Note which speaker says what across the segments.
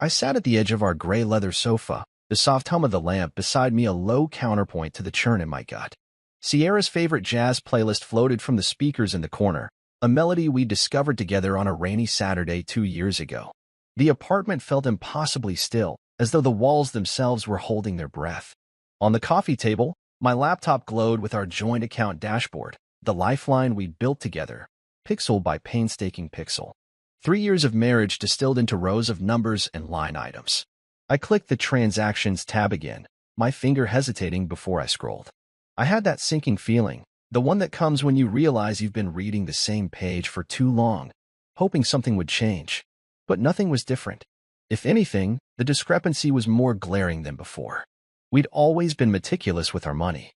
Speaker 1: I sat at the edge of our gray leather sofa, the soft hum of the lamp beside me a low counterpoint to the churn in my gut. Sierra's favorite jazz playlist floated from the speakers in the corner, a melody we discovered together on a rainy Saturday 2 years ago. The apartment felt impossibly still, as though the walls themselves were holding their breath. On the coffee table, my laptop glowed with our joint account dashboard, the lifeline we'd built together, pixel by painstaking pixel. 3 years of marriage distilled into rows of numbers and line items. I clicked the Transactions tab again, my finger hesitating before I scrolled. I had that sinking feeling, the one that comes when you realize you've been reading the same page for too long, hoping something would change. But nothing was different. If anything, the discrepancy was more glaring than before. We'd always been meticulous with our money.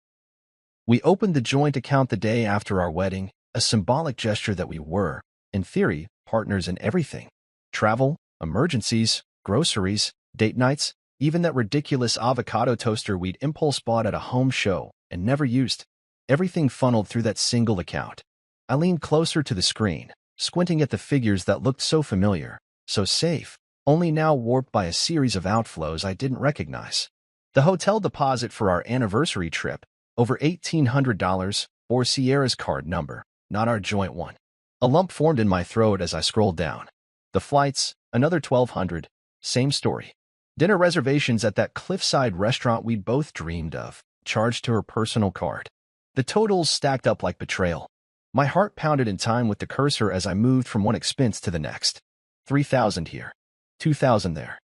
Speaker 1: We opened the joint account the day after our wedding, a symbolic gesture that we were, in theory, partners in everything. Travel, emergencies, groceries, date nights, even that ridiculous avocado toaster we'd impulse bought at a home show and never used. Everything funneled through that single account. I leaned closer to the screen, squinting at the figures that looked so familiar, so safe, only now warped by a series of outflows I didn't recognize. The hotel deposit for our anniversary trip, over $1,800, bore Sierra's card number, not our joint one. A lump formed in my throat as I scrolled down. The flights, another $1,200, same story. Dinner reservations at that cliffside restaurant we'd both dreamed of, charged to her personal card. The totals stacked up like betrayal. My heart pounded in time with the cursor as I moved from one expense to the next. $3,000 here, $2,000 there.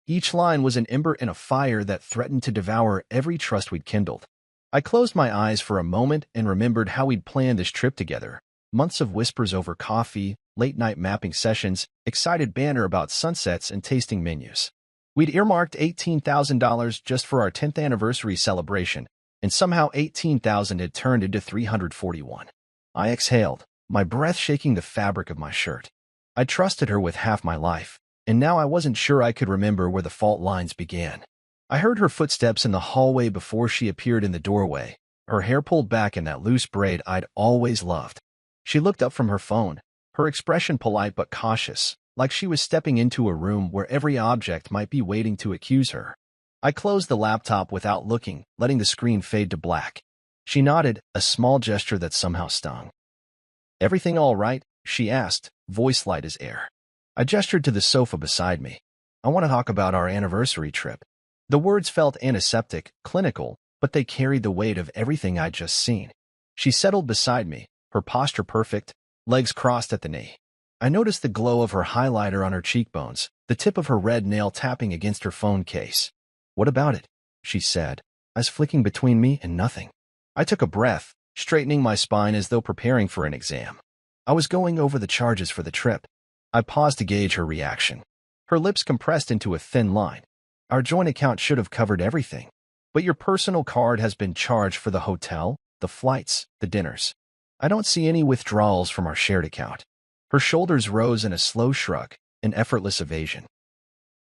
Speaker 1: Each line was an ember in a fire that threatened to devour every trust we'd kindled. I closed my eyes for a moment and remembered how we'd planned this trip together. Months of whispers over coffee, late-night mapping sessions, excited banter about sunsets and tasting menus. We'd earmarked $18,000 just for our 10th anniversary celebration, and somehow $18,000 had turned into $341. I exhaled, my breath shaking the fabric of my shirt. I trusted her with half my life, and now I wasn't sure I could remember where the fault lines began. I heard her footsteps in the hallway before she appeared in the doorway, her hair pulled back in that loose braid I'd always loved. She looked up from her phone, her expression polite but cautious, like she was stepping into a room where every object might be waiting to accuse her. I closed the laptop without looking, letting the screen fade to black. She nodded, a small gesture that somehow stung. "Everything all right?" she asked, voice light as air. I gestured to the sofa beside me. "I want to talk about our anniversary trip." The words felt antiseptic, clinical, but they carried the weight of everything I'd just seen. She settled beside me, her posture perfect, legs crossed at the knee. I noticed the glow of her highlighter on her cheekbones, the tip of her red nail tapping against her phone case. "What about it?" she said, eyes flicking between me and nothing. I took a breath, straightening my spine as though preparing for an exam. I was going over the charges for the trip. I paused to gauge her reaction. Her lips compressed into a thin line. "Our joint account should have covered everything. But your personal card has been charged for the hotel, the flights, the dinners. I don't see any withdrawals from our shared account." Her shoulders rose in a slow shrug, an effortless evasion.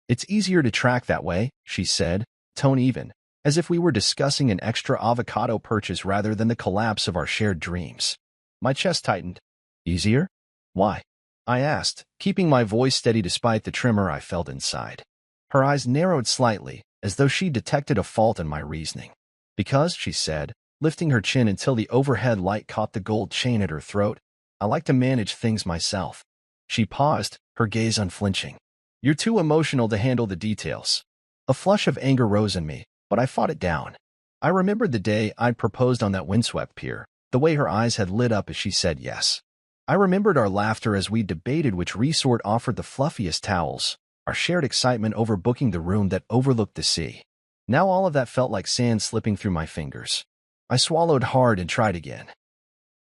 Speaker 1: "It's easier to track that way," she said, tone even, as if we were discussing an extra avocado purchase rather than the collapse of our shared dreams. My chest tightened. "Easier? Why?" I asked, keeping my voice steady despite the tremor I felt inside. Her eyes narrowed slightly, as though she detected a fault in my reasoning. "Because," she said, lifting her chin until the overhead light caught the gold chain at her throat, "I like to manage things myself." She paused, her gaze unflinching. "You're too emotional to handle the details." A flush of anger rose in me, but I fought it down. I remembered the day I'd proposed on that windswept pier, the way her eyes had lit up as she said yes. I remembered our laughter as we debated which resort offered the fluffiest towels, our shared excitement over booking the room that overlooked the sea. Now all of that felt like sand slipping through my fingers. I swallowed hard and tried again.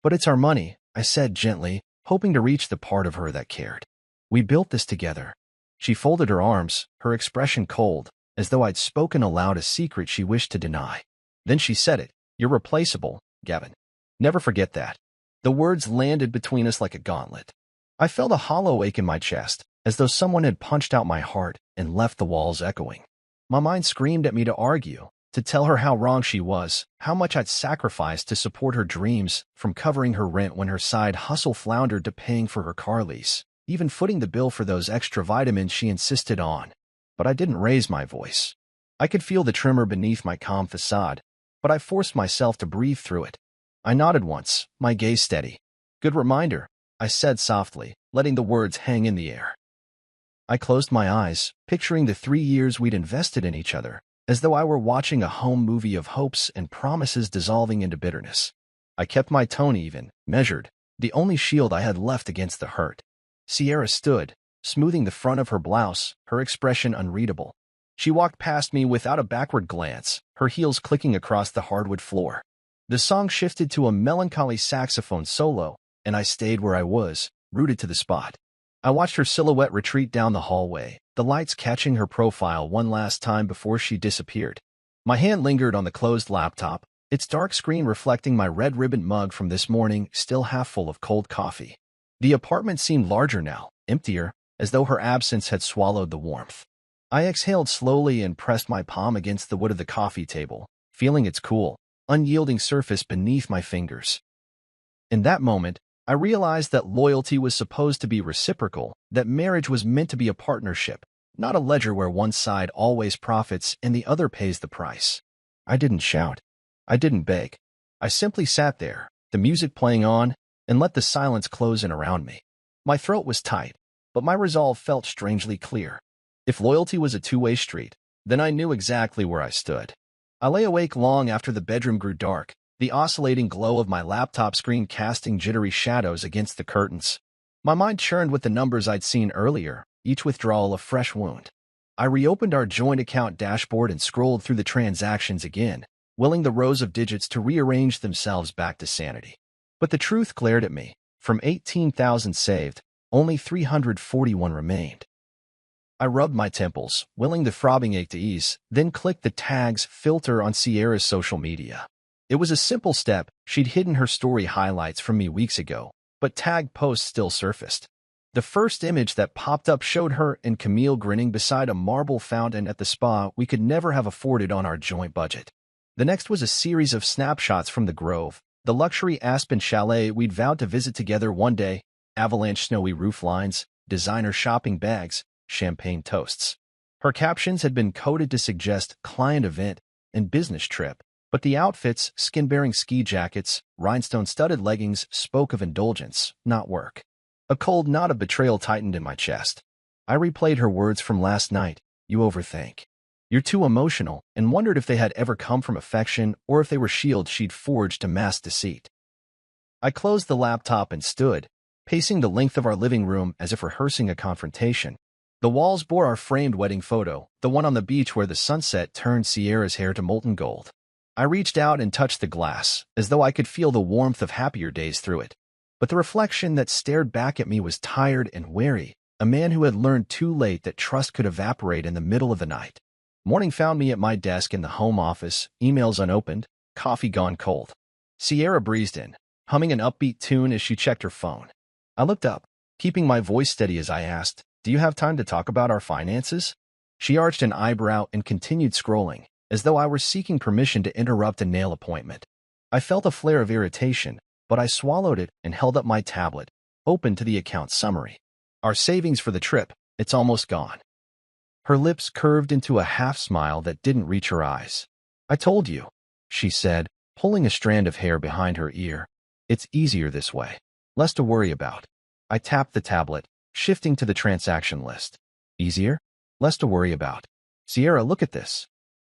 Speaker 1: "But it's our money," I said gently, hoping to reach the part of her that cared. "We built this together." She folded her arms, her expression cold, as though I'd spoken aloud a secret she wished to deny. Then she said it. "You're replaceable, Gavin. Never forget that." The words landed between us like a gauntlet. I felt a hollow ache in my chest, as though someone had punched out my heart and left the walls echoing. My mind screamed at me to argue, to tell her how wrong she was, how much I'd sacrificed to support her dreams, from covering her rent when her side hustle floundered to paying for her car lease. even footing the bill for those extra vitamins she insisted on. But I didn't raise my voice. I could feel the tremor beneath my calm facade, but I forced myself to breathe through it. I nodded once, my gaze steady. "Good reminder," I said softly, letting the words hang in the air. I closed my eyes, picturing the 3 years we'd invested in each other, as though I were watching a home movie of hopes and promises dissolving into bitterness. I kept my tone even, measured, the only shield I had left against the hurt. Sierra stood, smoothing the front of her blouse, her expression unreadable. She walked past me without a backward glance, her heels clicking across the hardwood floor. The song shifted to a melancholy saxophone solo, and I stayed where I was, rooted to the spot. I watched her silhouette retreat down the hallway, the lights catching her profile one last time before she disappeared. My hand lingered on the closed laptop, its dark screen reflecting my red ribbon mug from this morning, still half full of cold coffee. The apartment seemed larger now, emptier, as though her absence had swallowed the warmth. I exhaled slowly and pressed my palm against the wood of the coffee table, feeling its cool, unyielding surface beneath my fingers. In that moment, I realized that loyalty was supposed to be reciprocal, that marriage was meant to be a partnership, not a ledger where one side always profits and the other pays the price. I didn't shout. I didn't beg. I simply sat there, the music playing on, and let the silence close in around me. My throat was tight, but my resolve felt strangely clear. If loyalty was a two-way street, then I knew exactly where I stood. I lay awake long after the bedroom grew dark, the oscillating glow of my laptop screen casting jittery shadows against the curtains. My mind churned with the numbers I'd seen earlier, each withdrawal a fresh wound. I reopened our joint account dashboard and scrolled through the transactions again, willing the rows of digits to rearrange themselves back to sanity. But the truth glared at me. From 18,000 saved, only 341 remained. I rubbed my temples, willing the throbbing ache to ease, then clicked the tags filter on Sierra's social media. It was a simple step. She'd hidden her story highlights from me weeks ago, but tagged posts still surfaced. The first image that popped up showed her and Camille grinning beside a marble fountain at the spa we could never have afforded on our joint budget. The next was a series of snapshots from the Grove, the luxury Aspen chalet we'd vowed to visit together one day, avalanche snowy roof lines, designer shopping bags, champagne toasts. Her captions had been coded to suggest client event and business trip, but the outfits, skin-bearing ski jackets, rhinestone-studded leggings, spoke of indulgence, not work. A cold knot of betrayal tightened in my chest. I replayed her words from last night, "You overthink. You're too emotional," and wondered if they had ever come from affection or if they were shields she'd forged to mask deceit. I closed the laptop and stood, pacing the length of our living room as if rehearsing a confrontation. The walls bore our framed wedding photo, the one on the beach where the sunset turned Sierra's hair to molten gold. I reached out and touched the glass, as though I could feel the warmth of happier days through it. But the reflection that stared back at me was tired and wary, a man who had learned too late that trust could evaporate in the middle of the night. Morning found me at my desk in the home office, emails unopened, coffee gone cold. Sierra breezed in, humming an upbeat tune as she checked her phone. I looked up, keeping my voice steady as I asked, "Do you have time to talk about our finances?" She arched an eyebrow and continued scrolling, as though I were seeking permission to interrupt a nail appointment. I felt a flare of irritation, but I swallowed it and held up my tablet, open to the account summary. "Our savings for the trip, it's almost gone." Her lips curved into a half-smile that didn't reach her eyes. "I told you," she said, pulling a strand of hair behind her ear. "It's easier this way. Less to worry about." I tapped the tablet, shifting to the transaction list. "Easier? Less to worry about. Sierra, look at this."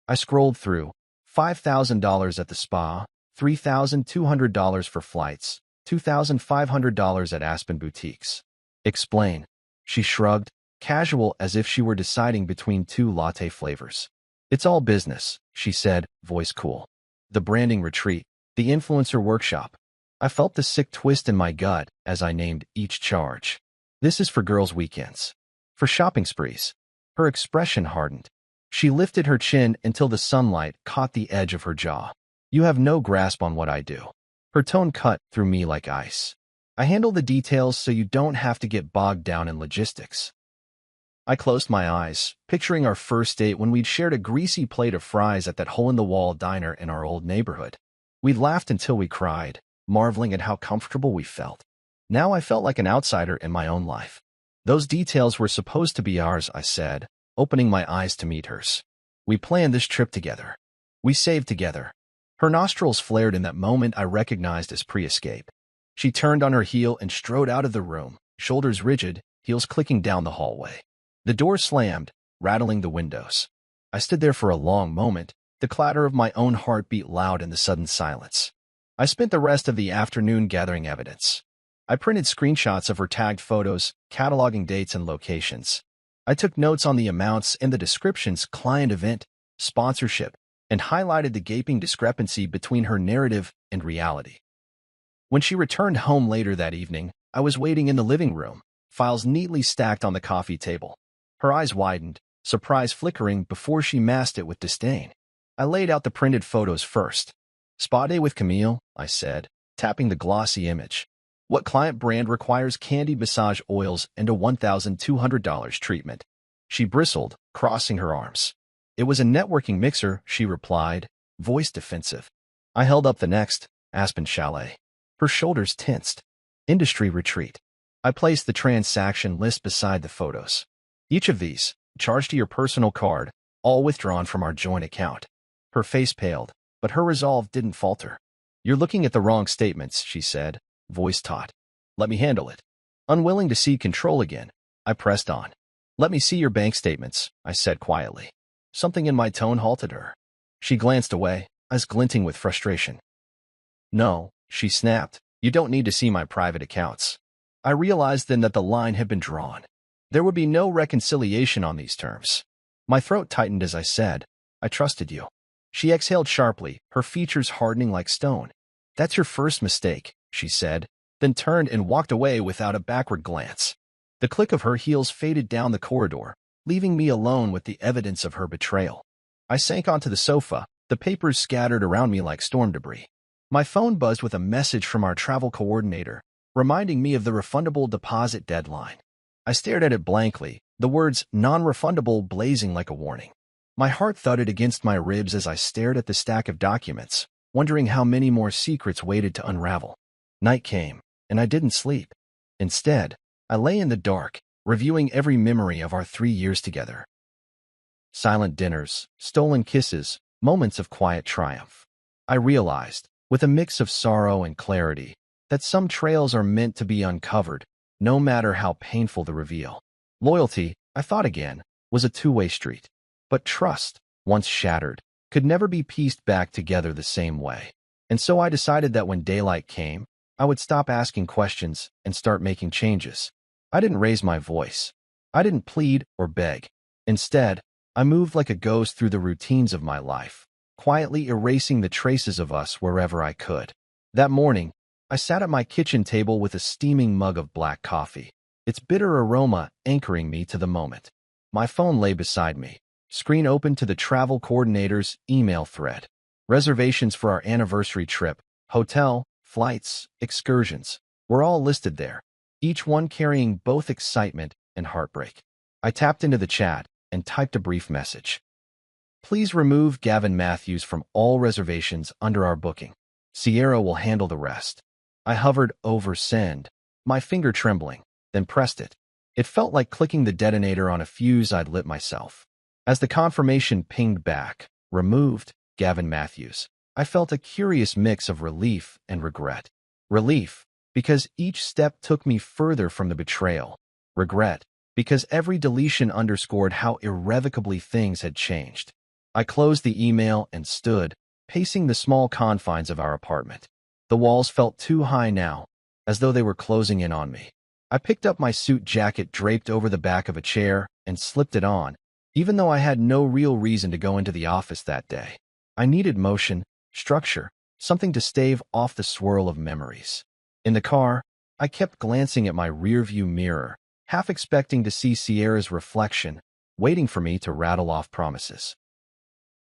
Speaker 1: I scrolled through. $5,000 at the spa, $3,200 for flights, $2,500 at Aspen Boutiques. "Explain." She shrugged, casual as if she were deciding between two latte flavors. "It's all business," she said, voice cool. "The branding retreat, the influencer workshop." I felt the sick twist in my gut as I named each charge. "This is for girls' weekends. For shopping sprees." Her expression hardened. She lifted her chin until the sunlight caught the edge of her jaw. "You have no grasp on what I do." Her tone cut through me like ice. "I handle the details so you don't have to get bogged down in logistics." I closed my eyes, picturing our first date when we'd shared a greasy plate of fries at that hole-in-the-wall diner in our old neighborhood. We'd laughed until we cried, marveling at how comfortable we felt. Now I felt like an outsider in my own life. Those details were supposed to be ours, I said, opening my eyes to meet hers. We planned this trip together. We saved together. Her nostrils flared in that moment I recognized as pre-escape. She turned on her heel and strode out of the room, shoulders rigid, heels clicking down the hallway. The door slammed, rattling the windows. I stood there for a long moment, the clatter of my own heartbeat loud in the sudden silence. I spent the rest of the afternoon gathering evidence. I printed screenshots of her tagged photos, cataloging dates and locations. I took notes on the amounts and the descriptions, client event, sponsorship, and highlighted the gaping discrepancy between her narrative and reality. When she returned home later that evening, I was waiting in the living room, files neatly stacked on the coffee table. Her eyes widened, surprise flickering before she masked it with disdain. I laid out the printed photos first. Spa day with Camille, I said, tapping the glossy image. What client brand requires candy massage oils and a $1,200 treatment? She bristled, crossing her arms. It was a networking mixer, she replied, voice defensive. I held up the next, Aspen Chalet. Her shoulders tensed. Industry retreat. I placed the transaction list beside the photos. Each of these, charged to your personal card, all withdrawn from our joint account. Her face paled, but her resolve didn't falter. You're looking at the wrong statements, she said, voice taut. Let me handle it. Unwilling to cede control again, I pressed on. Let me see your bank statements, I said quietly. Something in my tone halted her. She glanced away, eyes glinting with frustration. No, she snapped. You don't need to see my private accounts. I realized then that the line had been drawn. There would be no reconciliation on these terms. My throat tightened as I said, I trusted you. She exhaled sharply, her features hardening like stone. That's your first mistake, she said, then turned and walked away without a backward glance. The click of her heels faded down the corridor, leaving me alone with the evidence of her betrayal. I sank onto the sofa, the papers scattered around me like storm debris. My phone buzzed with a message from our travel coordinator, reminding me of the refundable deposit deadline. I stared at it blankly, the words non-refundable blazing like a warning. My heart thudded against my ribs as I stared at the stack of documents, wondering how many more secrets waited to unravel. Night came, and I didn't sleep. Instead, I lay in the dark, reviewing every memory of our 3 years together. Silent dinners, stolen kisses, moments of quiet triumph. I realized, with a mix of sorrow and clarity, that some trails are meant to be uncovered, no matter how painful the reveal. Loyalty, I thought again, was a two-way street. But trust, once shattered, could never be pieced back together the same way. And so I decided that when daylight came, I would stop asking questions and start making changes. I didn't raise my voice. I didn't plead or beg. Instead, I moved like a ghost through the routines of my life, quietly erasing the traces of us wherever I could. That morning, I sat at my kitchen table with a steaming mug of black coffee, its bitter aroma anchoring me to the moment. My phone lay beside me, screen open to the travel coordinator's email thread. Reservations for our anniversary trip, hotel, flights, excursions, were all listed there, each one carrying both excitement and heartbreak. I tapped into the chat and typed a brief message. Please remove Gavin Matthews from all reservations under our booking. Sierra will handle the rest. I hovered over send, my finger trembling, then pressed it. It felt like clicking the detonator on a fuse I'd lit myself. As the confirmation pinged back, removed, Gavin Matthews, I felt a curious mix of relief and regret. Relief, because each step took me further from the betrayal. Regret, because every deletion underscored how irrevocably things had changed. I closed the email and stood, pacing the small confines of our apartment. The walls felt too high now, as though they were closing in on me. I picked up my suit jacket draped over the back of a chair and slipped it on, even though I had no real reason to go into the office that day. I needed motion, structure, something to stave off the swirl of memories. In the car, I kept glancing at my rearview mirror, half expecting to see Sierra's reflection, waiting for me to rattle off promises.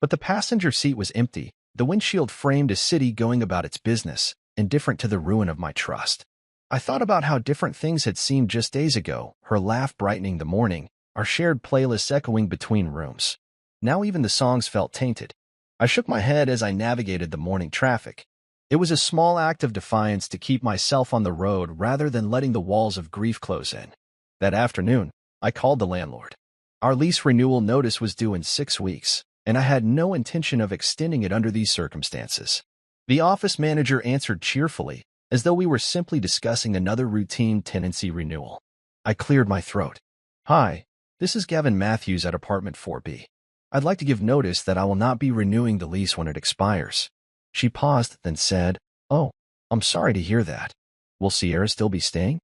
Speaker 1: But the passenger seat was empty, the windshield framed a city going about its business, indifferent to the ruin of my trust. I thought about how different things had seemed just days ago, her laugh brightening the morning, our shared playlists echoing between rooms. Now even the songs felt tainted. I shook my head as I navigated the morning traffic. It was a small act of defiance to keep myself on the road rather than letting the walls of grief close in. That afternoon, I called the landlord. Our lease renewal notice was due in 6 weeks, and I had no intention of extending it under these circumstances. The office manager answered cheerfully, as though we were simply discussing another routine tenancy renewal. I cleared my throat. Hi, this is Gavin Matthews at apartment 4B. I'd like to give notice that I will not be renewing the lease when it expires. She paused, then said, Oh, I'm sorry to hear that. Will Sierra still be staying?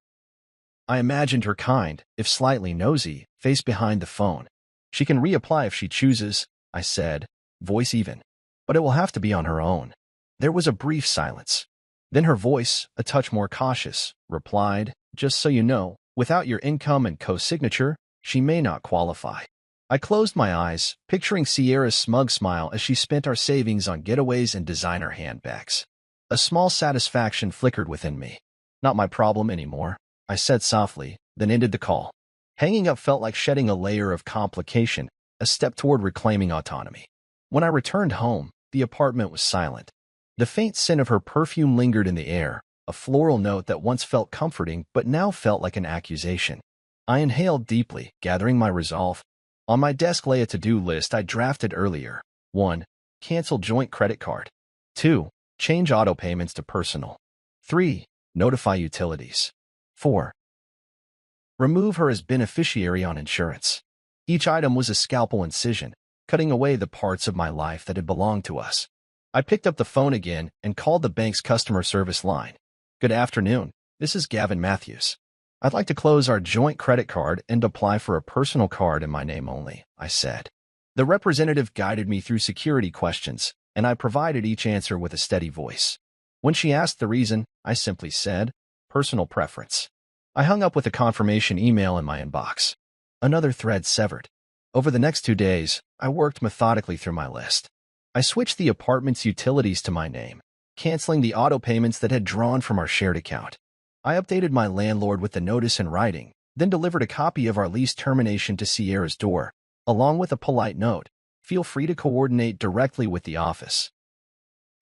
Speaker 1: I imagined her kind, if slightly nosy, face behind the phone. She can reapply if she chooses, I said, voice even. But it will have to be on her own. There was a brief silence. Then her voice, a touch more cautious, replied, Just so you know, without your income and co-signature, she may not qualify. I closed my eyes, picturing Sierra's smug smile as she spent our savings on getaways and designer handbags. A small satisfaction flickered within me. Not my problem anymore, I said softly, then ended the call. Hanging up felt like shedding a layer of complication, a step toward reclaiming autonomy. When I returned home, the apartment was silent. The faint scent of her perfume lingered in the air, a floral note that once felt comforting but now felt like an accusation. I inhaled deeply, gathering my resolve. On my desk lay a to-do list I drafted earlier. 1. Cancel joint credit card. 2. Change auto payments to personal. 3. Notify utilities. 4. Remove her as beneficiary on insurance. Each item was a scalpel incision, cutting away the parts of my life that had belonged to us. I picked up the phone again and called the bank's customer service line. Good afternoon, this is Gavin Matthews. I'd like to close our joint credit card and apply for a personal card in my name only, I said. The representative guided me through security questions, and I provided each answer with a steady voice. When she asked the reason, I simply said, personal preference. I hung up with a confirmation email in my inbox. Another thread severed. Over the next 2 days, I worked methodically through my list. I switched the apartment's utilities to my name, canceling the auto payments that had drawn from our shared account. I updated my landlord with the notice in writing, then delivered a copy of our lease termination to Sierra's door, along with a polite note, feel free to coordinate directly with the office.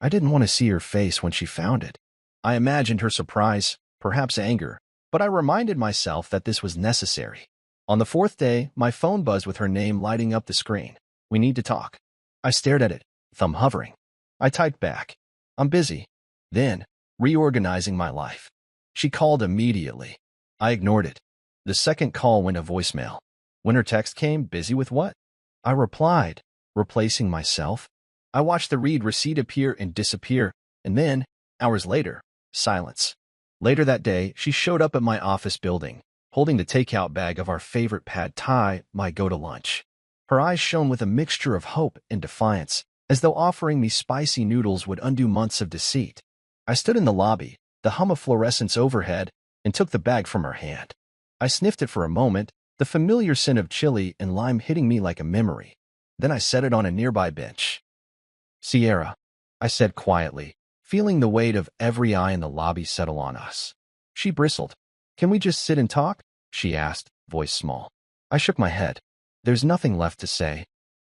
Speaker 1: I didn't want to see her face when she found it. I imagined her surprise, perhaps anger, but I reminded myself that this was necessary. On the 4th day, my phone buzzed with her name lighting up the screen. We need to talk. I stared at it, thumb hovering. I typed back. I'm busy. Then, reorganizing my life. She called immediately. I ignored it. The second call went to voicemail. When her text came, busy with what? I replied, replacing myself. I watched the read receipt appear and disappear, and then, hours later, silence. Later that day, she showed up at my office building, holding the takeout bag of our favorite pad thai, my go-to-lunch. Her eyes shone with a mixture of hope and defiance, as though offering me spicy noodles would undo months of deceit. I stood in the lobby, the hum of fluorescence overhead, and took the bag from her hand. I sniffed it for a moment, the familiar scent of chili and lime hitting me like a memory. Then I set it on a nearby bench. Sierra, I said quietly, feeling the weight of every eye in the lobby settle on us. She bristled. Can we just sit and talk? She asked, voice small. I shook my head. There's nothing left to say.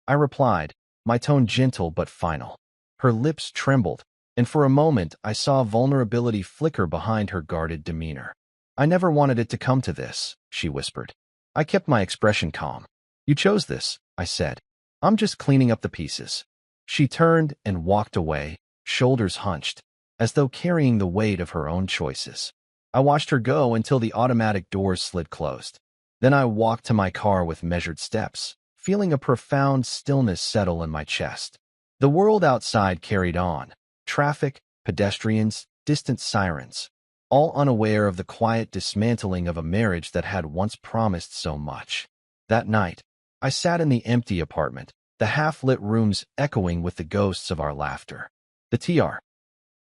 Speaker 1: I replied, my tone gentle but final. Her lips trembled, and for a moment I saw vulnerability flicker behind her guarded demeanor. I never wanted it to come to this, she whispered. I kept my expression calm. You chose this, I said. I'm just cleaning up the pieces. She turned and walked away, shoulders hunched, as though carrying the weight of her own choices. I watched her go until the automatic doors slid closed. Then I walked to my car with measured steps, feeling a profound stillness settle in my chest. The world outside carried on. Traffic, pedestrians, distant sirens, all unaware of the quiet dismantling of a marriage that had once promised so much. That night, I sat in the empty apartment, the half-lit rooms echoing with the ghosts of our laughter. The TR.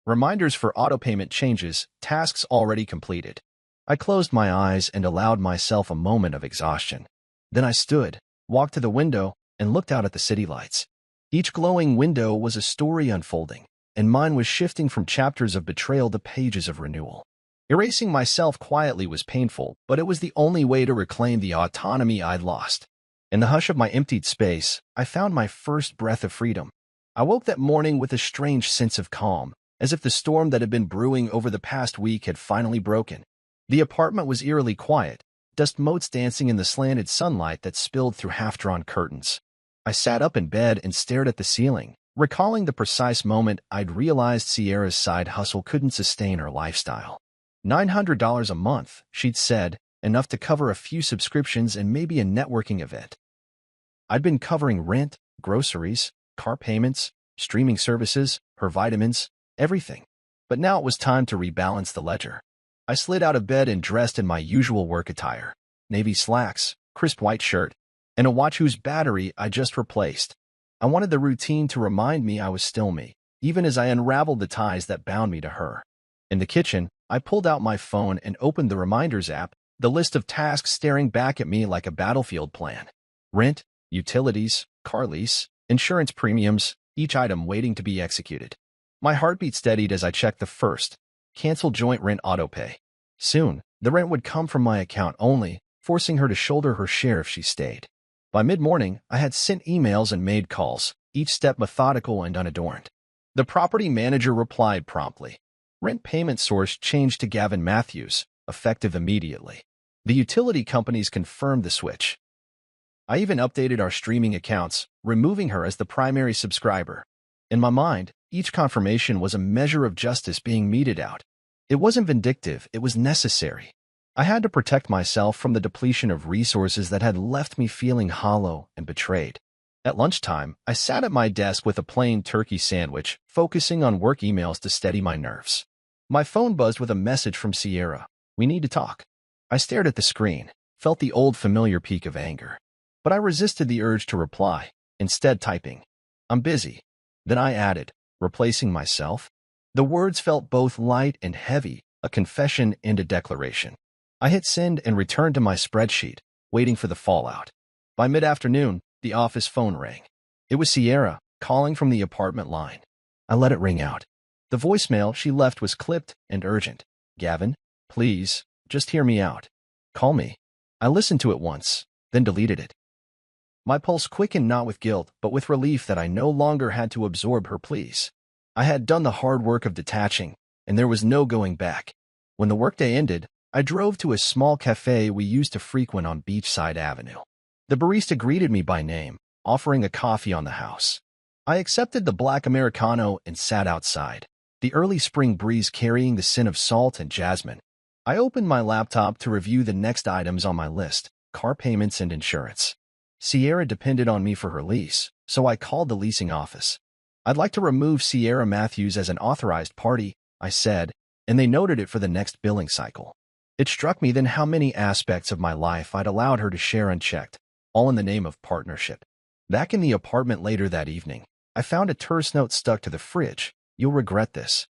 Speaker 1: Reminders for auto payment changes, tasks already completed. I closed my eyes and allowed myself a moment of exhaustion. Then I stood, walked to the window, and looked out at the city lights. Each glowing window was a story unfolding, and mine was shifting from chapters of betrayal to pages of renewal. Erasing myself quietly was painful, but it was the only way to reclaim the autonomy I'd lost. In the hush of my emptied space, I found my first breath of freedom. I woke that morning with a strange sense of calm, as if the storm that had been brewing over the past week had finally broken. The apartment was eerily quiet, dust motes dancing in the slanted sunlight that spilled through half-drawn curtains. I sat up in bed and stared at the ceiling, recalling the precise moment I'd realized Sierra's side hustle couldn't sustain her lifestyle. $900 a month, she'd said, enough to cover a few subscriptions and maybe a networking event. I'd been covering rent, groceries, car payments, streaming services, her vitamins, everything. But now it was time to rebalance the ledger. I slid out of bed and dressed in my usual work attire: navy slacks, crisp white shirt, and a watch whose battery I just replaced. I wanted the routine to remind me I was still me, even as I unraveled the ties that bound me to her. In the kitchen, I pulled out my phone and opened the Reminders app, the list of tasks staring back at me like a battlefield plan. Rent, utilities, car lease, insurance premiums, each item waiting to be executed. My heartbeat steadied as I checked the first: cancel joint rent autopay. Soon, the rent would come from my account only, forcing her to shoulder her share if she stayed. By mid-morning, I had sent emails and made calls, each step methodical and unadorned. The property manager replied promptly. Rent payment source changed to Gavin Matthews, effective immediately. The utility companies confirmed the switch. I even updated our streaming accounts, removing her as the primary subscriber. In my mind, each confirmation was a measure of justice being meted out. It wasn't vindictive, it was necessary. I had to protect myself from the depletion of resources that had left me feeling hollow and betrayed. At lunchtime, I sat at my desk with a plain turkey sandwich, focusing on work emails to steady my nerves. My phone buzzed with a message from Sierra. "We need to talk." I stared at the screen, felt the old familiar peak of anger. But I resisted the urge to reply, instead typing, "I'm busy." Then I added, replacing myself. The words felt both light and heavy, a confession and a declaration. I hit send and returned to my spreadsheet, waiting for the fallout. By mid-afternoon, the office phone rang. It was Sierra, calling from the apartment line. I let it ring out. The voicemail she left was clipped and urgent. "Gavin, please, just hear me out. Call me." I listened to it once, then deleted it. My pulse quickened not with guilt, but with relief that I no longer had to absorb her pleas. I had done the hard work of detaching, and there was no going back. When the workday ended, I drove to a small cafe we used to frequent on Beachside Avenue. The barista greeted me by name, offering a coffee on the house. I accepted the black Americano and sat outside, the early spring breeze carrying the scent of salt and jasmine. I opened my laptop to review the next items on my list: car payments and insurance. Sierra depended on me for her lease, so I called the leasing office. "I'd like to remove Sierra Matthews as an authorized party," I said, and they noted it for the next billing cycle. It struck me then how many aspects of my life I'd allowed her to share unchecked, all in the name of partnership. Back in the apartment later that evening, I found a terse note stuck to the fridge. "You'll regret this."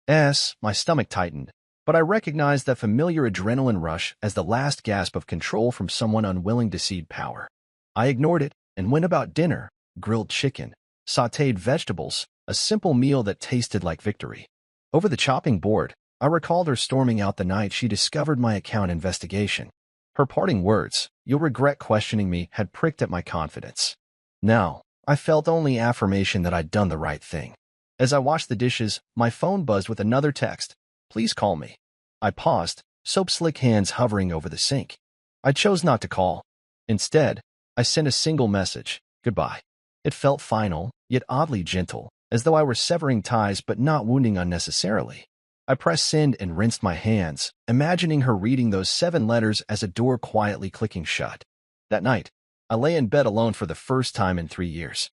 Speaker 1: My stomach tightened, but I recognized that familiar adrenaline rush as the last gasp of control from someone unwilling to cede power. I ignored it and went about dinner: grilled chicken, sautéed vegetables, a simple meal that tasted like victory. Over the chopping board, I recalled her storming out the night she discovered my account investigation. Her parting words, "You'll regret questioning me," had pricked at my confidence. Now, I felt only affirmation that I'd done the right thing. As I washed the dishes, my phone buzzed with another text: "Please call me." I paused, soap-slick hands hovering over the sink. I chose not to call. Instead, I sent a single message: "Goodbye." It felt final, yet oddly gentle, as though I were severing ties but not wounding unnecessarily. I pressed send and rinsed my hands, imagining her reading those 7 letters as a door quietly clicking shut. That night, I lay in bed alone for the first time in 3 years.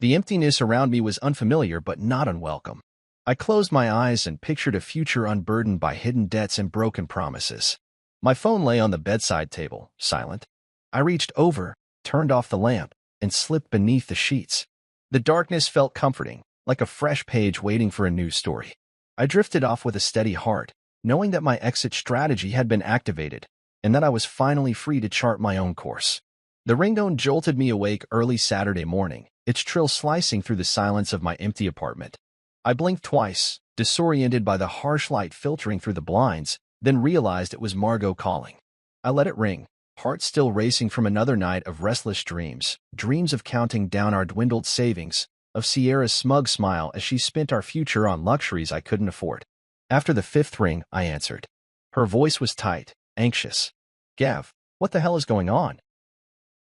Speaker 1: The emptiness around me was unfamiliar but not unwelcome. I closed my eyes and pictured a future unburdened by hidden debts and broken promises. My phone lay on the bedside table, silent. I reached over, turned off the lamp, and slipped beneath the sheets. The darkness felt comforting, like a fresh page waiting for a new story. I drifted off with a steady heart, knowing that my exit strategy had been activated, and that I was finally free to chart my own course. The ringtone jolted me awake early Saturday morning, its trill slicing through the silence of my empty apartment. I blinked twice, disoriented by the harsh light filtering through the blinds, then realized it was Margot calling. I let it ring, heart still racing from another night of restless dreams, dreams of counting down our dwindled savings, of Sierra's smug smile as she spent our future on luxuries I couldn't afford. After the 5th ring, I answered. Her voice was tight, anxious. Gav, what the hell is going on?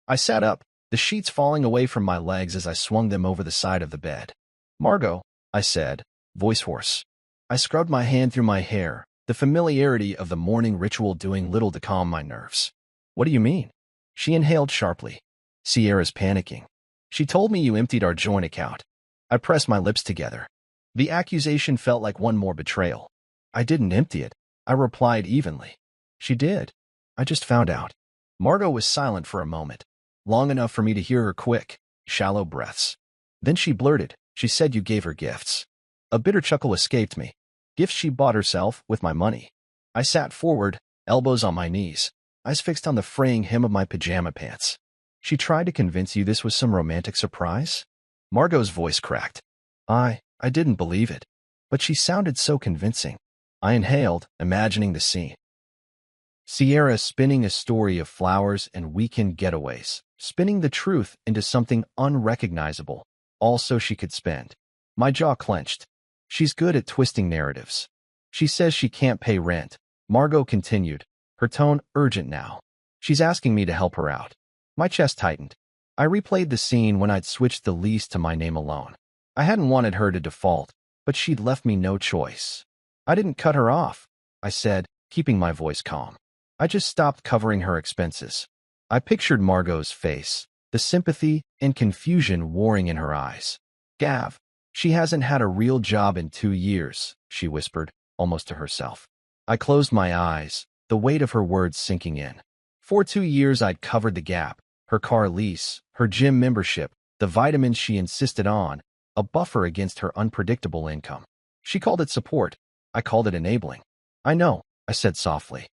Speaker 1: I sat up, the sheets falling away from my legs as I swung them over the side of the bed. Margot, I said, voice hoarse. I scrubbed my hand through my hair, the familiarity of the morning ritual doing little to calm my nerves. What do you mean? She inhaled sharply. Sierra's panicking. She told me you emptied our joint account. I pressed my lips together. The accusation felt like one more betrayal. I didn't empty it, I replied evenly. She did. I just found out. Margot was silent for a moment, long enough for me to hear her quick, shallow breaths. Then she blurted, she said you gave her gifts. A bitter chuckle escaped me. Gifts she bought herself with my money. I sat forward, elbows on my knees, eyes fixed on the fraying hem of my pajama pants. She tried to convince you this was some romantic surprise? Margot's voice cracked. I didn't believe it. But she sounded so convincing. I inhaled, imagining the scene. Sierra spinning a story of flowers and weekend getaways, spinning the truth into something unrecognizable, all so she could spend. My jaw clenched. She's good at twisting narratives. She says she can't pay rent. Margot continued, her tone urgent now. She's asking me to help her out. My chest tightened. I replayed the scene when I'd switched the lease to my name alone. I hadn't wanted her to default, but she'd left me no choice. I didn't cut her off, I said, keeping my voice calm. I just stopped covering her expenses. I pictured Margot's face, the sympathy and confusion warring in her eyes. Gav, she hasn't had a real job in 2 years, she whispered, almost to herself. I closed my eyes, the weight of her words sinking in. For 2 years I'd covered the gap, her car lease, her gym membership, the vitamins she insisted on, a buffer against her unpredictable income. She called it support. I called it enabling. I know, I said softly.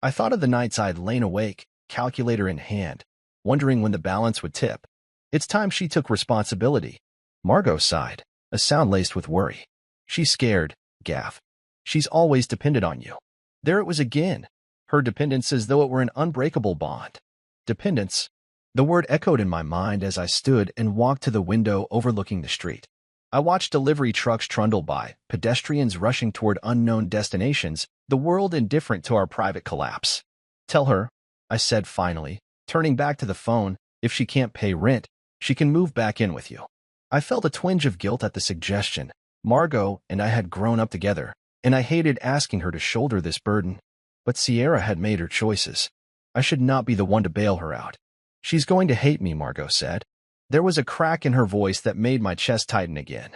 Speaker 1: I thought of the nights I'd lain awake, calculator in hand, wondering when the balance would tip. It's time she took responsibility. Margot sighed, a sound laced with worry. She's scared, Gav. She's always depended on you. There it was again. Her dependence as though it were an unbreakable bond. Dependence. The word echoed in my mind as I stood and walked to the window overlooking the street. I watched delivery trucks trundle by, pedestrians rushing toward unknown destinations, the world indifferent to our private collapse. Tell her, I said finally, turning back to the phone, if she can't pay rent, she can move back in with you. I felt a twinge of guilt at the suggestion. Margot and I had grown up together, and I hated asking her to shoulder this burden. But Sierra had made her choices. I should not be the one to bail her out. She's going to hate me, Margot said. There was a crack in her voice that made my chest tighten again.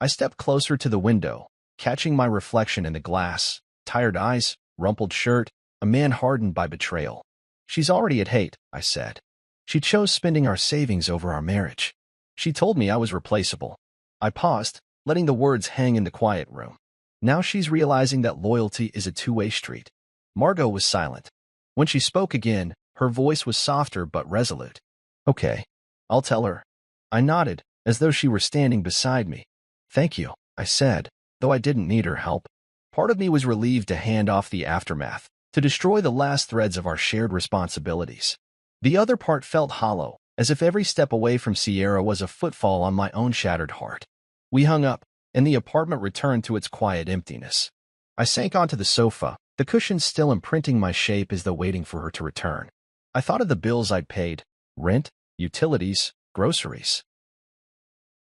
Speaker 1: I stepped closer to the window, catching my reflection in the glass. Tired eyes, rumpled shirt, a man hardened by betrayal. She's already at hate, I said. She chose spending our savings over our marriage. She told me I was replaceable. I paused, letting the words hang in the quiet room. Now she's realizing that loyalty is a two-way street. Margot was silent. When she spoke again, her voice was softer but resolute. Okay, I'll tell her. I nodded, as though she were standing beside me. Thank you, I said, though I didn't need her help. Part of me was relieved to hand off the aftermath, to destroy the last threads of our shared responsibilities. The other part felt hollow, as if every step away from Sierra was a footfall on my own shattered heart. We hung up, and the apartment returned to its quiet emptiness. I sank onto the sofa, the cushions still imprinting my shape as though waiting for her to return. I thought of the bills I'd paid, rent, utilities, groceries.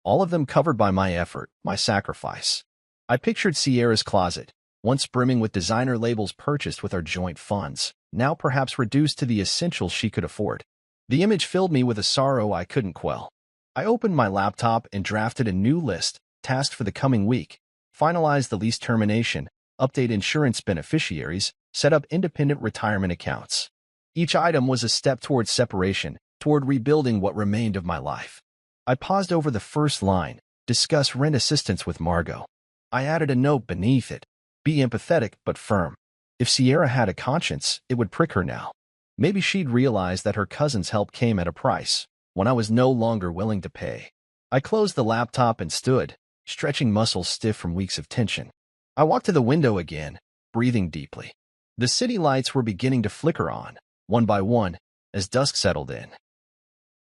Speaker 1: All of them covered by my effort, my sacrifice. I pictured Sierra's closet, once brimming with designer labels purchased with our joint funds, now perhaps reduced to the essentials she could afford. The image filled me with a sorrow I couldn't quell. I opened my laptop and drafted a new list, tasked for the coming week, finalized the lease termination, update insurance beneficiaries, set up independent retirement accounts. Each item was a step toward separation, toward rebuilding what remained of my life. I paused over the first line, discuss rent assistance with Margot. I added a note beneath it, be empathetic but firm. If Sierra had a conscience, it would prick her now. Maybe she'd realize that her cousin's help came at a price, when I was no longer willing to pay. I closed the laptop and stood, stretching muscles stiff from weeks of tension. I walked to the window again, breathing deeply. The city lights were beginning to flicker on, one by one, as dusk settled in.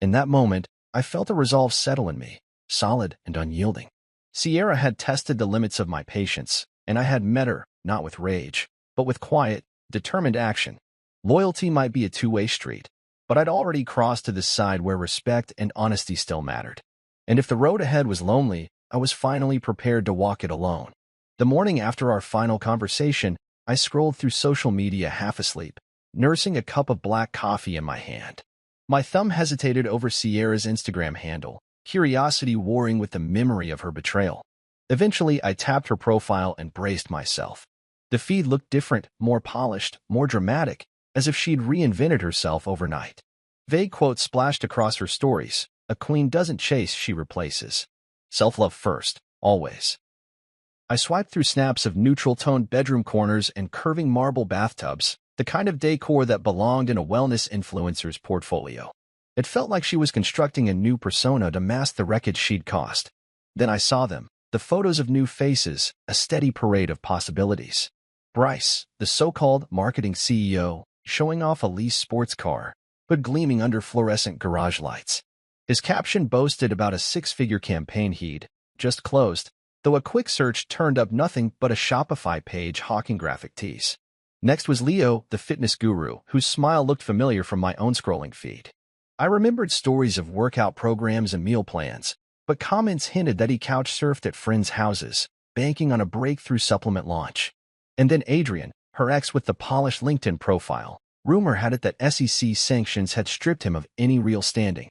Speaker 1: In that moment, I felt a resolve settle in me, solid and unyielding. Sierra had tested the limits of my patience, and I had met her, not with rage, but with quiet, determined action. Loyalty might be a two-way street, but I'd already crossed to the side where respect and honesty still mattered. And if the road ahead was lonely, I was finally prepared to walk it alone. The morning after our final conversation, I scrolled through social media half asleep, nursing a cup of black coffee in my hand. My thumb hesitated over Sierra's Instagram handle, curiosity warring with the memory of her betrayal. Eventually, I tapped her profile and braced myself. The feed looked different, more polished, more dramatic, as if she'd reinvented herself overnight. Vague quotes splashed across her stories. A queen doesn't chase, she replaces. Self-love first, always. I swiped through snaps of neutral-toned bedroom corners and curving marble bathtubs, the kind of decor that belonged in a wellness influencer's portfolio. It felt like she was constructing a new persona to mask the wreckage she'd caused. Then I saw them, the photos of new faces, a steady parade of possibilities. Bryce, the so-called marketing CEO, showing off a leased sports car, but gleaming under fluorescent garage lights. His caption boasted about a six-figure campaign he'd just closed, though a quick search turned up nothing but a Shopify page hawking graphic tees. Next was Leo, the fitness guru, whose smile looked familiar from my own scrolling feed. I remembered stories of workout programs and meal plans, but comments hinted that he couch-surfed at friends' houses, banking on a breakthrough supplement launch. And then Adrian, her ex with the polished LinkedIn profile. Rumor had it that SEC sanctions had stripped him of any real standing.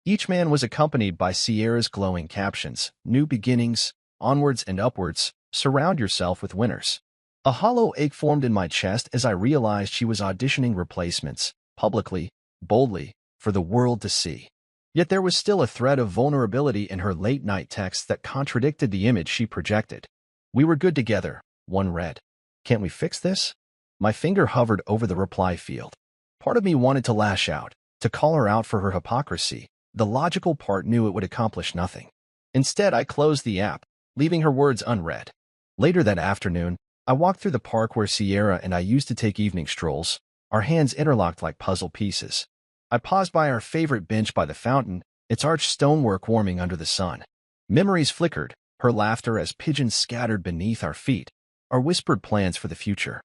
Speaker 1: Each man was accompanied by Sierra's glowing captions, new beginnings, onwards and upwards, surround yourself with winners. A hollow ache formed in my chest as I realized she was auditioning replacements, publicly, boldly, for the world to see. Yet there was still a thread of vulnerability in her late-night texts that contradicted the image she projected. We were good together, one read. Can't we fix this? My finger hovered over the reply field. Part of me wanted to lash out, to call her out for her hypocrisy. The logical part knew it would accomplish nothing. Instead, I closed the app, leaving her words unread. Later that afternoon, I walked through the park where Sierra and I used to take evening strolls, our hands interlocked like puzzle pieces. I paused by our favorite bench by the fountain, its arched stonework warming under the sun. Memories flickered, her laughter as pigeons scattered beneath our feet, our whispered plans for the future.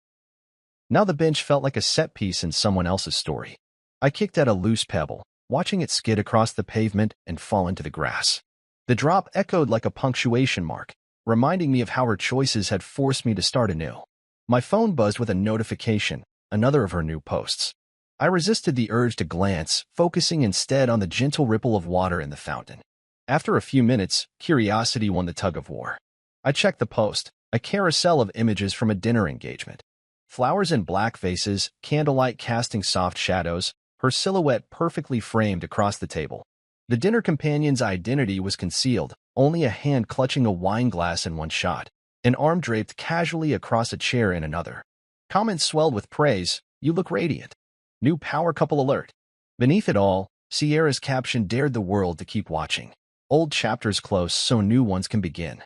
Speaker 1: Now the bench felt like a set piece in someone else's story. I kicked at a loose pebble, watching it skid across the pavement and fall into the grass. The drop echoed like a punctuation mark, reminding me of how her choices had forced me to start anew. My phone buzzed with a notification, another of her new posts. I resisted the urge to glance, focusing instead on the gentle ripple of water in the fountain. After a few minutes, curiosity won the tug-of-war. I checked the post, a carousel of images from a dinner engagement. Flowers in black vases, candlelight casting soft shadows, her silhouette perfectly framed across the table. The dinner companion's identity was concealed, only a hand clutching a wine glass in one shot, an arm draped casually across a chair in another. Comments swelled with praise, "You look radiant." New power couple alert. Beneath it all, Sierra's caption dared the world to keep watching. Old chapters close so new ones can begin.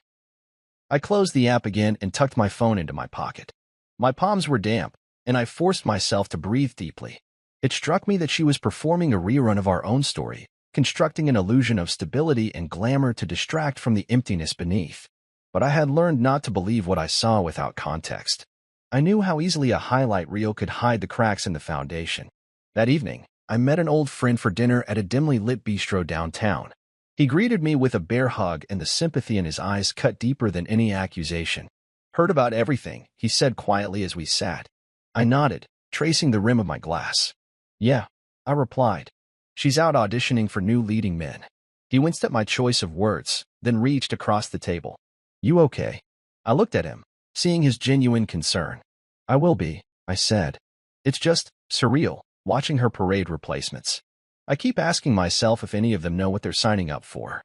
Speaker 1: I closed the app again and tucked my phone into my pocket. My palms were damp, and I forced myself to breathe deeply. It struck me that she was performing a rerun of our own story, constructing an illusion of stability and glamour to distract from the emptiness beneath. But I had learned not to believe what I saw without context. I knew how easily a highlight reel could hide the cracks in the foundation. That evening, I met an old friend for dinner at a dimly lit bistro downtown. He greeted me with a bear hug, and the sympathy in his eyes cut deeper than any accusation. "Heard about everything," he said quietly as we sat. I nodded, tracing the rim of my glass. "Yeah," I replied. "She's out auditioning for new leading men." He winced at my choice of words, then reached across the table. "You okay?" I looked at him, seeing his genuine concern. "I will be," I said. "It's just surreal, watching her parade replacements. I keep asking myself if any of them know what they're signing up for."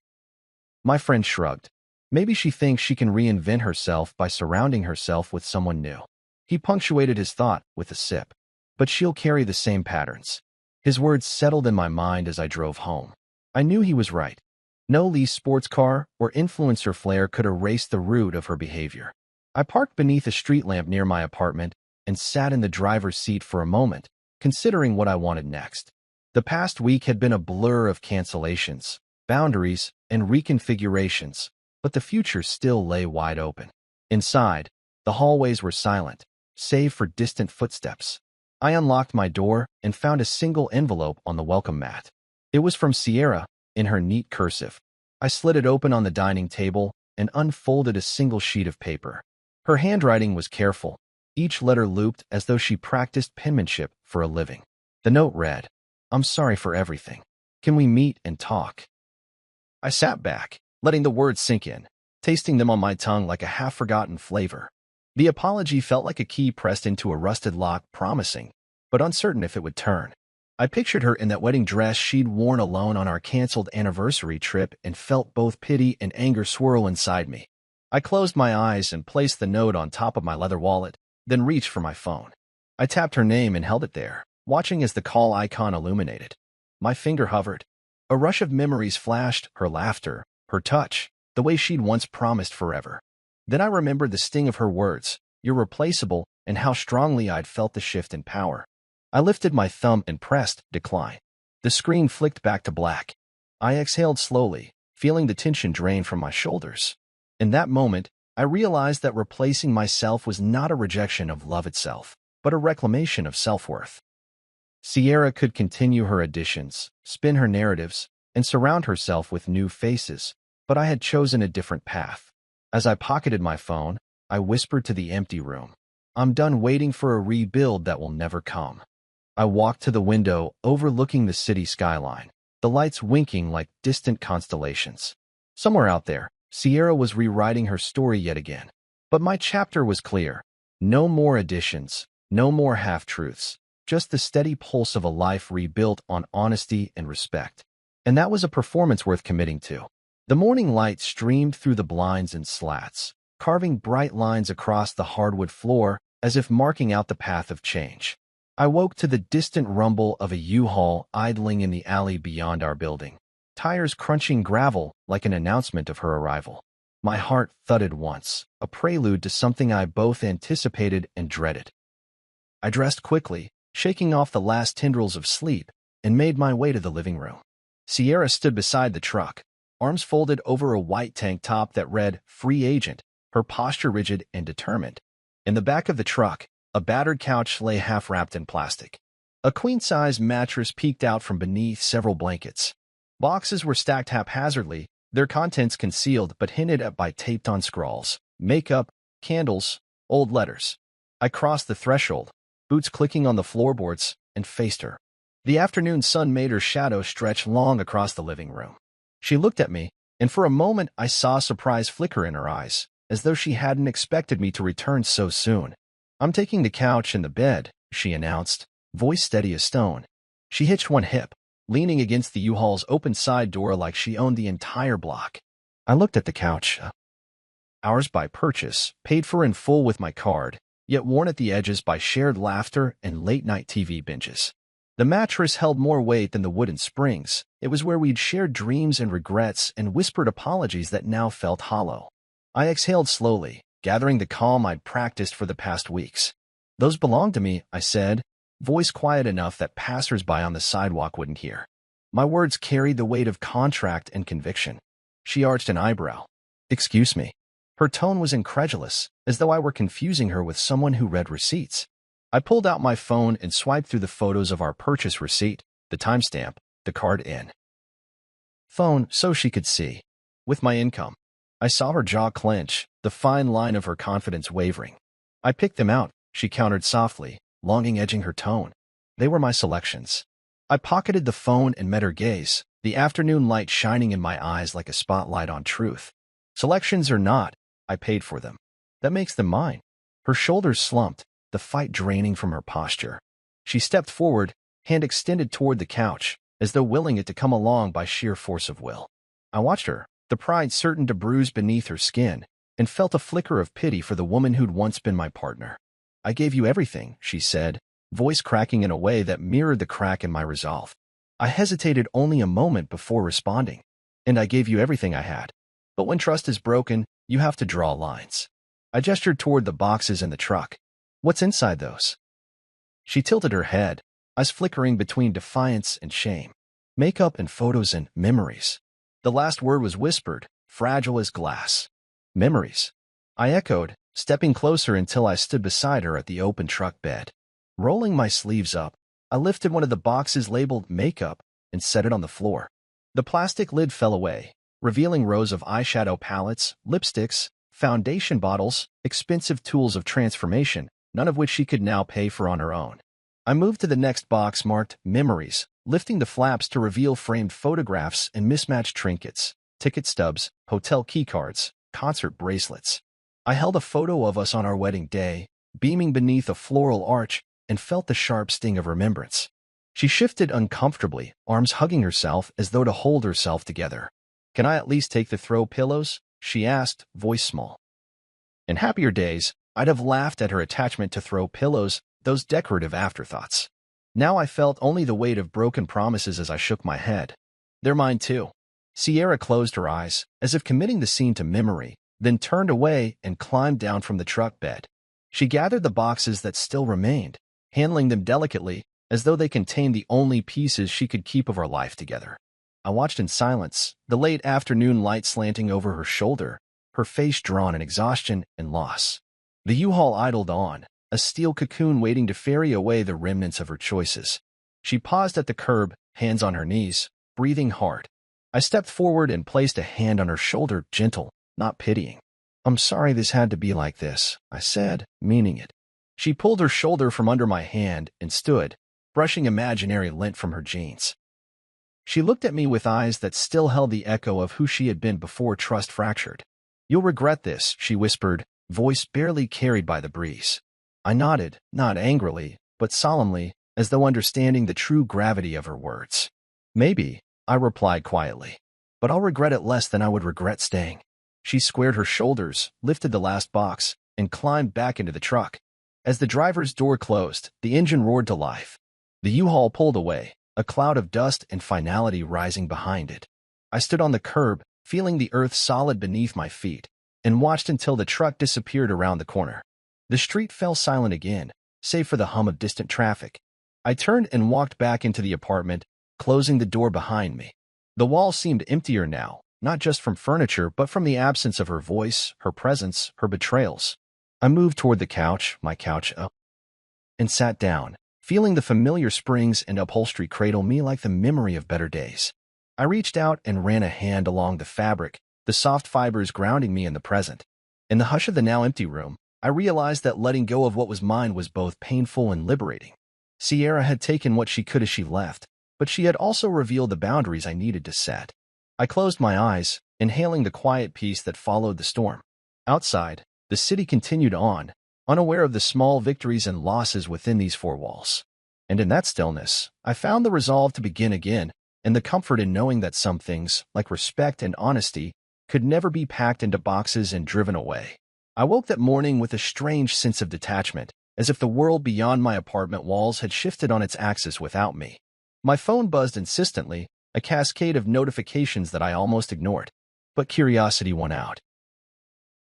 Speaker 1: My friend shrugged. Maybe she thinks she can reinvent herself by surrounding herself with someone new. He punctuated his thought with a sip. "But she'll carry the same patterns." His words settled in my mind as I drove home. I knew he was right. No leased sports car or influencer flair could erase the root of her behavior. I parked beneath a street lamp near my apartment and sat in the driver's seat for a moment, considering what I wanted next. The past week had been a blur of cancellations, boundaries, and reconfigurations, but the future still lay wide open. Inside, the hallways were silent, save for distant footsteps. I unlocked my door and found a single envelope on the welcome mat. It was from Sierra, in her neat cursive. I slid it open on the dining table and unfolded a single sheet of paper. Her handwriting was careful, each letter looped as though she practiced penmanship for a living. The note read, "I'm sorry for everything. Can we meet and talk?" I sat back, letting the words sink in, tasting them on my tongue like a half-forgotten flavor. The apology felt like a key pressed into a rusted lock, promising, but uncertain if it would turn. I pictured her in that wedding dress she'd worn alone on our canceled anniversary trip and felt both pity and anger swirl inside me. I closed my eyes and placed the note on top of my leather wallet, then reached for my phone. I tapped her name and held it there, watching as the call icon illuminated. My finger hovered. A rush of memories flashed, her laughter, her touch, the way she'd once promised forever. Then I remembered the sting of her words, "Irreplaceable," and how strongly I'd felt the shift in power. I lifted my thumb and pressed decline. The screen flicked back to black. I exhaled slowly, feeling the tension drain from my shoulders. In that moment, I realized that replacing myself was not a rejection of love itself, but a reclamation of self-worth. Sierra could continue her additions, spin her narratives, and surround herself with new faces, but I had chosen a different path. As I pocketed my phone, I whispered to the empty room, "I'm done waiting for a rebuild that will never come." I walked to the window overlooking the city skyline, the lights winking like distant constellations. Somewhere out there, Sierra was rewriting her story yet again. But my chapter was clear. No more additions, no more half-truths, just the steady pulse of a life rebuilt on honesty and respect. And that was a performance worth committing to. The morning light streamed through the blinds and slats, carving bright lines across the hardwood floor as if marking out the path of change. I woke to the distant rumble of a U-Haul idling in the alley beyond our building, tires crunching gravel like an announcement of her arrival. My heart thudded once, a prelude to something I both anticipated and dreaded. I dressed quickly, shaking off the last tendrils of sleep, and made my way to the living room. Sierra stood beside the truck, arms folded over a white tank top that read "Free Agent," her posture rigid and determined. In the back of the truck, a battered couch lay half-wrapped in plastic. A queen-size mattress peeked out from beneath several blankets. Boxes were stacked haphazardly, their contents concealed but hinted at by taped-on scrawls, makeup, candles, old letters. I crossed the threshold, boots clicking on the floorboards, and faced her. The afternoon sun made her shadow stretch long across the living room. She looked at me, and for a moment I saw a surprise flicker in her eyes, as though she hadn't expected me to return so soon. "I'm taking the couch and the bed," she announced, voice steady as stone. She hitched one hip, leaning against the U-Haul's open side door like she owned the entire block. I looked at the couch. Ours by purchase, paid for in full with my card, yet worn at the edges by shared laughter and late-night TV binges. The mattress held more weight than the wooden springs. It was where we'd shared dreams and regrets and whispered apologies that now felt hollow. I exhaled slowly, gathering the calm I'd practiced for the past weeks. "Those belong to me," I said, voice quiet enough that passers-by on the sidewalk wouldn't hear. My words carried the weight of contract and conviction. She arched an eyebrow. "Excuse me." Her tone was incredulous, as though I were confusing her with someone who read receipts. I pulled out my phone and swiped through the photos of our purchase receipt, the timestamp, the card in. Phone so she could see. With my income. I saw her jaw clench, the fine line of her confidence wavering. "I picked them out," she countered softly, longing edging her tone. "They were my selections." I pocketed the phone and met her gaze, the afternoon light shining in my eyes like a spotlight on truth. "Selections or not, I paid for them. That makes them mine." Her shoulders slumped, the fight draining from her posture. She stepped forward, hand extended toward the couch, as though willing it to come along by sheer force of will. I watched her, the pride certain to bruise beneath her skin, and felt a flicker of pity for the woman who'd once been my partner. "I gave you everything," she said, voice cracking in a way that mirrored the crack in my resolve. I hesitated only a moment before responding. "And I gave you everything I had. But when trust is broken, you have to draw lines." I gestured toward the boxes in the truck. "What's inside those?" She tilted her head, eyes flickering between defiance and shame. "Makeup and photos and memories." The last word was whispered, fragile as glass. "Memories," I echoed, stepping closer until I stood beside her at the open truck bed. Rolling my sleeves up, I lifted one of the boxes labeled makeup and set it on the floor. The plastic lid fell away, revealing rows of eyeshadow palettes, lipsticks, foundation bottles, expensive tools of transformation, none of which she could now pay for on her own. I moved to the next box marked Memories, lifting the flaps to reveal framed photographs and mismatched trinkets, ticket stubs, hotel keycards, concert bracelets. I held a photo of us on our wedding day, beaming beneath a floral arch, and felt the sharp sting of remembrance. She shifted uncomfortably, arms hugging herself as though to hold herself together. "Can I at least take the throw pillows?" she asked, voice small. In happier days, I'd have laughed at her attachment to throw pillows, those decorative afterthoughts. Now I felt only the weight of broken promises as I shook my head. "They're mine too." Sierra closed her eyes, as if committing the scene to memory, then turned away and climbed down from the truck bed. She gathered the boxes that still remained, handling them delicately, as though they contained the only pieces she could keep of our life together. I watched in silence, the late afternoon light slanting over her shoulder, her face drawn in exhaustion and loss. The U-Haul idled on, a steel cocoon waiting to ferry away the remnants of her choices. She paused at the curb, hands on her knees, breathing hard. I stepped forward and placed a hand on her shoulder, gentle, not pitying. "I'm sorry this had to be like this," I said, meaning it. She pulled her shoulder from under my hand and stood, brushing imaginary lint from her jeans. She looked at me with eyes that still held the echo of who she had been before trust fractured. "You'll regret this," she whispered, voice barely carried by the breeze. I nodded, not angrily, but solemnly, as though understanding the true gravity of her words. "Maybe," I replied quietly, "but I'll regret it less than I would regret staying." She squared her shoulders, lifted the last box, and climbed back into the truck. As the driver's door closed, the engine roared to life. The U-Haul pulled away, a cloud of dust and finality rising behind it. I stood on the curb, feeling the earth solid beneath my feet, and watched until the truck disappeared around the corner. The street fell silent again, save for the hum of distant traffic. I turned and walked back into the apartment, closing the door behind me. The walls seemed emptier now, not just from furniture, but from the absence of her voice, her presence, her betrayals. I moved toward the couch, my couch up, and sat down, feeling the familiar springs and upholstery cradle me like the memory of better days. I reached out and ran a hand along the fabric, the soft fibers grounding me in the present. In the hush of the now empty room, I realized that letting go of what was mine was both painful and liberating. Sierra had taken what she could as she left, but she had also revealed the boundaries I needed to set. I closed my eyes, inhaling the quiet peace that followed the storm. Outside, the city continued on, unaware of the small victories and losses within these four walls. And in that stillness, I found the resolve to begin again, and the comfort in knowing that some things, like respect and honesty, could never be packed into boxes and driven away. I woke that morning with a strange sense of detachment, as if the world beyond my apartment walls had shifted on its axis without me. My phone buzzed insistently, a cascade of notifications that I almost ignored. But curiosity won out.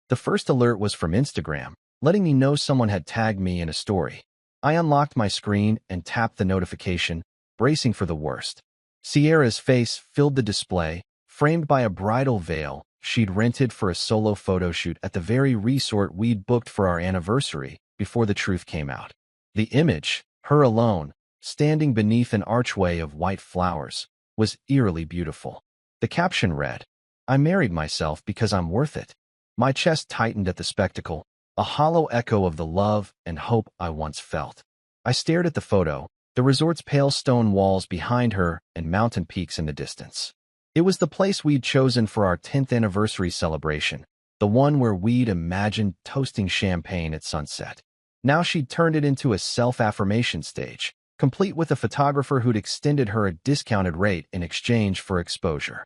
Speaker 1: The first alert was from Instagram, letting me know someone had tagged me in a story. I unlocked my screen and tapped the notification, bracing for the worst. Sierra's face filled the display, framed by a bridal veil she'd rented for a solo photo shoot at the very resort we'd booked for our anniversary before the truth came out. The image, her alone, standing beneath an archway of white flowers, was eerily beautiful. The caption read, "I married myself because I'm worth it." My chest tightened at the spectacle, a hollow echo of the love and hope I once felt. I stared at the photo, the resort's pale stone walls behind her and mountain peaks in the distance. It was the place we'd chosen for our 10th anniversary celebration, the one where we'd imagined toasting champagne at sunset. Now she'd turned it into a self-affirmation stage, complete with a photographer who'd extended her a discounted rate in exchange for exposure.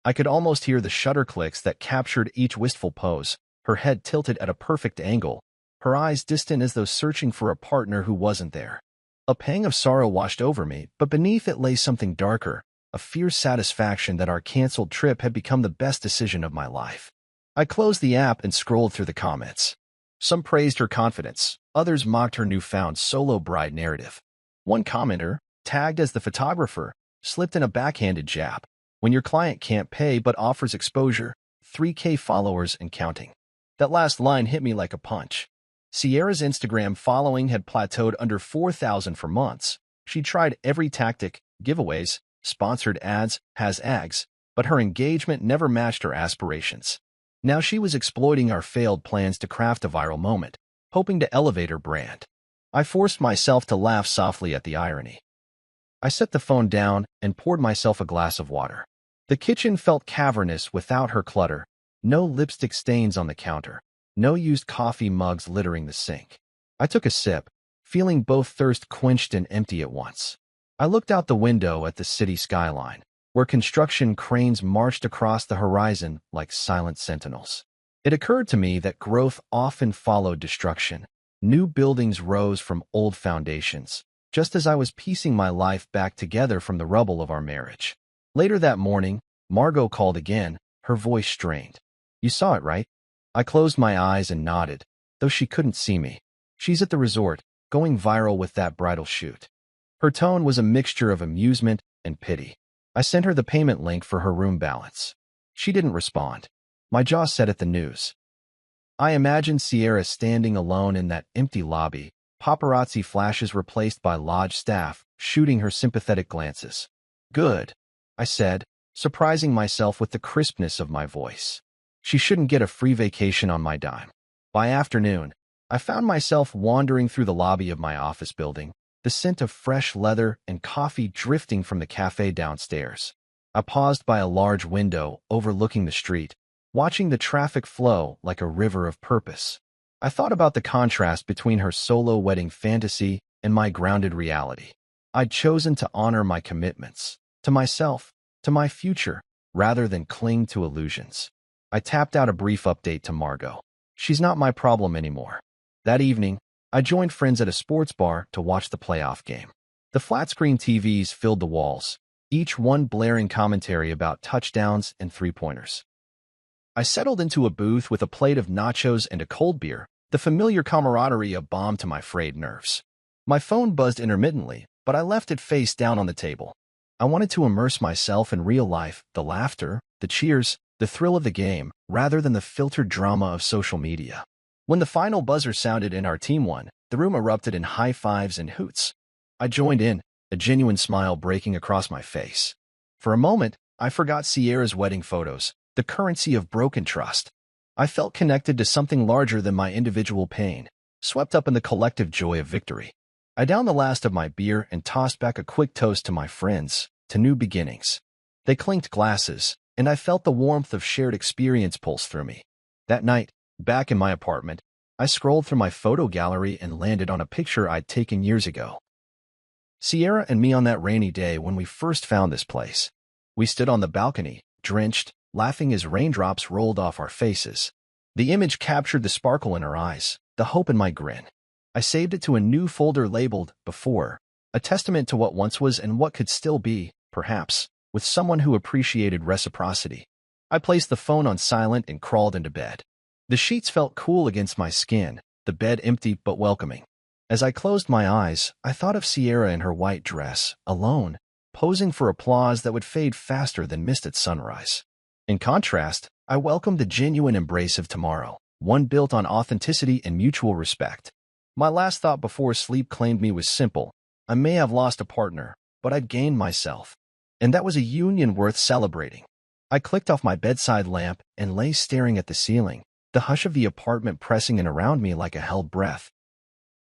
Speaker 1: I could almost hear the shutter clicks that captured each wistful pose, her head tilted at a perfect angle, her eyes distant as though searching for a partner who wasn't there. A pang of sorrow washed over me, but beneath it lay something darker, a fierce satisfaction that our canceled trip had become the best decision of my life. I closed the app and scrolled through the comments. Some praised her confidence, others mocked her newfound solo bride narrative. One commenter, tagged as the photographer, slipped in a backhanded jab. "When your client can't pay but offers exposure, 3K followers and counting." That last line hit me like a punch. Sierra's Instagram following had plateaued under 4,000 for months. She tried every tactic, giveaways, sponsored ads, hashtags, but her engagement never matched her aspirations. Now she was exploiting our failed plans to craft a viral moment, hoping to elevate her brand. I forced myself to laugh softly at the irony. I set the phone down and poured myself a glass of water. The kitchen felt cavernous without her clutter. No lipstick stains on the counter. No used coffee mugs littering the sink. I took a sip, feeling both thirst quenched and empty at once. I looked out the window at the city skyline, where construction cranes marched across the horizon like silent sentinels. It occurred to me that growth often followed destruction. New buildings rose from old foundations, just as I was piecing my life back together from the rubble of our marriage. Later that morning, Margot called again, her voice strained. "You saw it, right?" I closed my eyes and nodded, though she couldn't see me. "She's at the resort, going viral with that bridal shoot." Her tone was a mixture of amusement and pity. I sent her the payment link for her room balance. She didn't respond. My jaw set at the news. I imagined Sierra standing alone in that empty lobby, paparazzi flashes replaced by lodge staff, shooting her sympathetic glances. "Good," I said, surprising myself with the crispness of my voice. She shouldn't get a free vacation on my dime. By afternoon, I found myself wandering through the lobby of my office building, the scent of fresh leather and coffee drifting from the cafe downstairs. I paused by a large window overlooking the street, watching the traffic flow like a river of purpose. I thought about the contrast between her solo wedding fantasy and my grounded reality. I'd chosen to honor my commitments, to myself, to my future, rather than cling to illusions. I tapped out a brief update to Margot. She's not my problem anymore. That evening, I joined friends at a sports bar to watch the playoff game. The flat-screen TVs filled the walls, each one blaring commentary about touchdowns and three-pointers. I settled into a booth with a plate of nachos and a cold beer, the familiar camaraderie a balm to my frayed nerves. My phone buzzed intermittently, but I left it face down on the table. I wanted to immerse myself in real life, the laughter, the cheers, the thrill of the game, rather than the filtered drama of social media. When the final buzzer sounded and our team won, the room erupted in high fives and hoots. I joined in, a genuine smile breaking across my face. For a moment, I forgot Sierra's wedding photos, the currency of broken trust. I felt connected to something larger than my individual pain, swept up in the collective joy of victory. I downed the last of my beer and tossed back a quick toast to my friends, to new beginnings. They clinked glasses, and I felt the warmth of shared experience pulse through me. That night, back in my apartment, I scrolled through my photo gallery and landed on a picture I'd taken years ago. Sierra and me on that rainy day when we first found this place. We stood on the balcony, drenched, laughing as raindrops rolled off our faces. The image captured the sparkle in our eyes, the hope in my grin. I saved it to a new folder labeled Before, a testament to what once was and what could still be, perhaps, with someone who appreciated reciprocity. I placed the phone on silent and crawled into bed. The sheets felt cool against my skin, the bed empty but welcoming. As I closed my eyes, I thought of Sierra in her white dress, alone, posing for applause that would fade faster than mist at sunrise. In contrast, I welcomed the genuine embrace of tomorrow, one built on authenticity and mutual respect. My last thought before sleep claimed me was simple. I may have lost a partner, but I'd gained myself. And that was a union worth celebrating. I clicked off my bedside lamp and lay staring at the ceiling, the hush of the apartment pressing in around me like a held breath.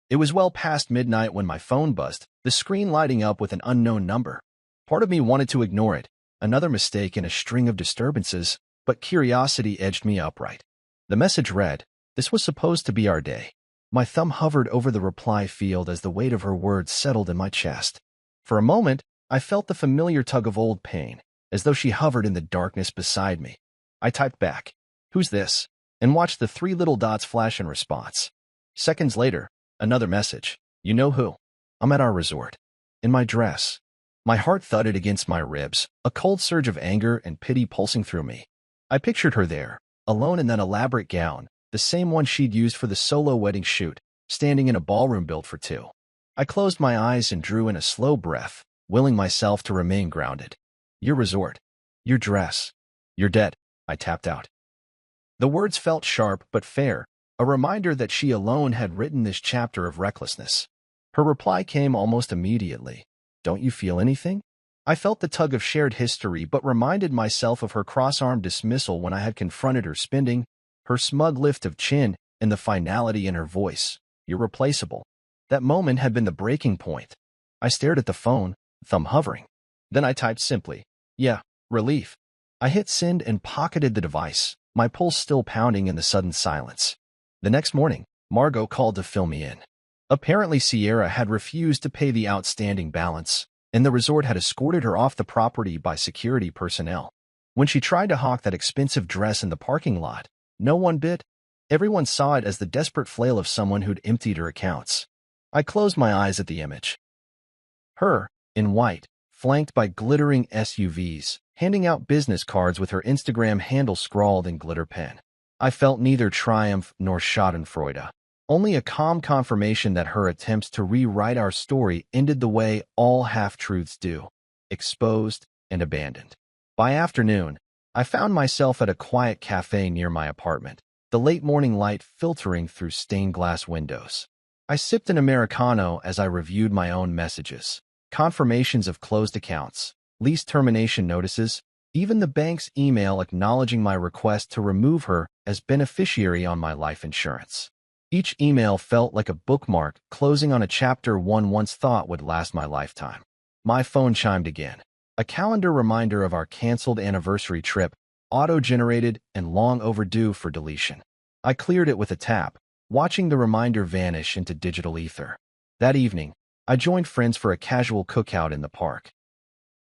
Speaker 1: It was well past midnight when my phone buzzed, the screen lighting up with an unknown number. Part of me wanted to ignore it, another mistake in a string of disturbances, but curiosity edged me upright. The message read, "This was supposed to be our day." My thumb hovered over the reply field as the weight of her words settled in my chest. For a moment, I felt the familiar tug of old pain, as though she hovered in the darkness beside me. I typed back, "Who's this?" and watched the three little dots flash in response. Seconds later, another message, "You know who? I'm at our resort. In my dress." My heart thudded against my ribs, a cold surge of anger and pity pulsing through me. I pictured her there, alone in that elaborate gown, the same one she'd used for the solo wedding shoot, standing in a ballroom built for two. I closed my eyes and drew in a slow breath, willing myself to remain grounded. "Your resort. Your dress. Your debt," I tapped out. The words felt sharp but fair, a reminder that she alone had written this chapter of recklessness. Her reply came almost immediately. Don't you feel anything? I felt the tug of shared history, but reminded myself of her cross-armed dismissal when I had confronted her spending, her smug lift of chin, and the finality in her voice. Irreplaceable. That moment had been the breaking point. I stared at the phone, thumb hovering. Then I typed simply, yeah, relief. I hit send and pocketed the device, my pulse still pounding in the sudden silence. The next morning, Margot called to fill me in. Apparently Sierra had refused to pay the outstanding balance, and the resort had escorted her off the property by security personnel. When she tried to hawk that expensive dress in the parking lot, no one bid. Everyone saw it as the desperate flail of someone who'd emptied her accounts. I closed my eyes at the image. Her, in white, flanked by glittering SUVs, handing out business cards with her Instagram handle scrawled in glitter pen. I felt neither triumph nor schadenfreude, only a calm confirmation that her attempts to rewrite our story ended the way all half-truths do, exposed and abandoned. By afternoon, I found myself at a quiet cafe near my apartment, the late morning light filtering through stained glass windows. I sipped an Americano as I reviewed my own messages, confirmations of closed accounts, lease termination notices, even the bank's email acknowledging my request to remove her as beneficiary on my life insurance. Each email felt like a bookmark closing on a chapter one once thought would last my lifetime. My phone chimed again, a calendar reminder of our canceled anniversary trip, auto-generated and long overdue for deletion. I cleared it with a tap, watching the reminder vanish into digital ether. That evening, I joined friends for a casual cookout in the park.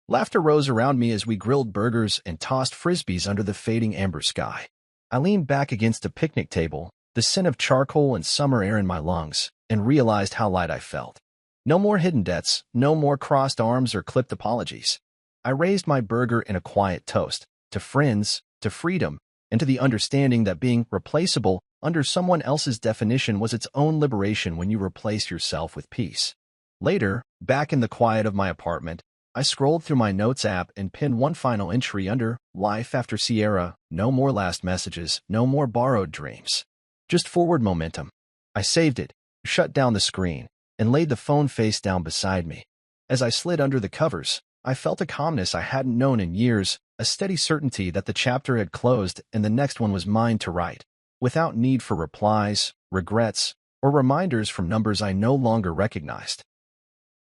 Speaker 1: Laughter rose around me as we grilled burgers and tossed frisbees under the fading amber sky. I leaned back against a picnic table, the scent of charcoal and summer air in my lungs, and realized how light I felt. No more hidden debts, no more crossed arms or clipped apologies. I raised my burger in a quiet toast, to friends, to freedom, and to the understanding that being replaceable under someone else's definition was its own liberation when you replace yourself with peace. Later, back in the quiet of my apartment, I scrolled through my notes app and pinned one final entry under Life After Sierra, no more last messages, no more borrowed dreams. Just forward momentum. I saved it, shut down the screen, and laid the phone face down beside me. As I slid under the covers, I felt a calmness I hadn't known in years, a steady certainty that the chapter had closed and the next one was mine to write, without need for replies, regrets, or reminders from numbers I no longer recognized.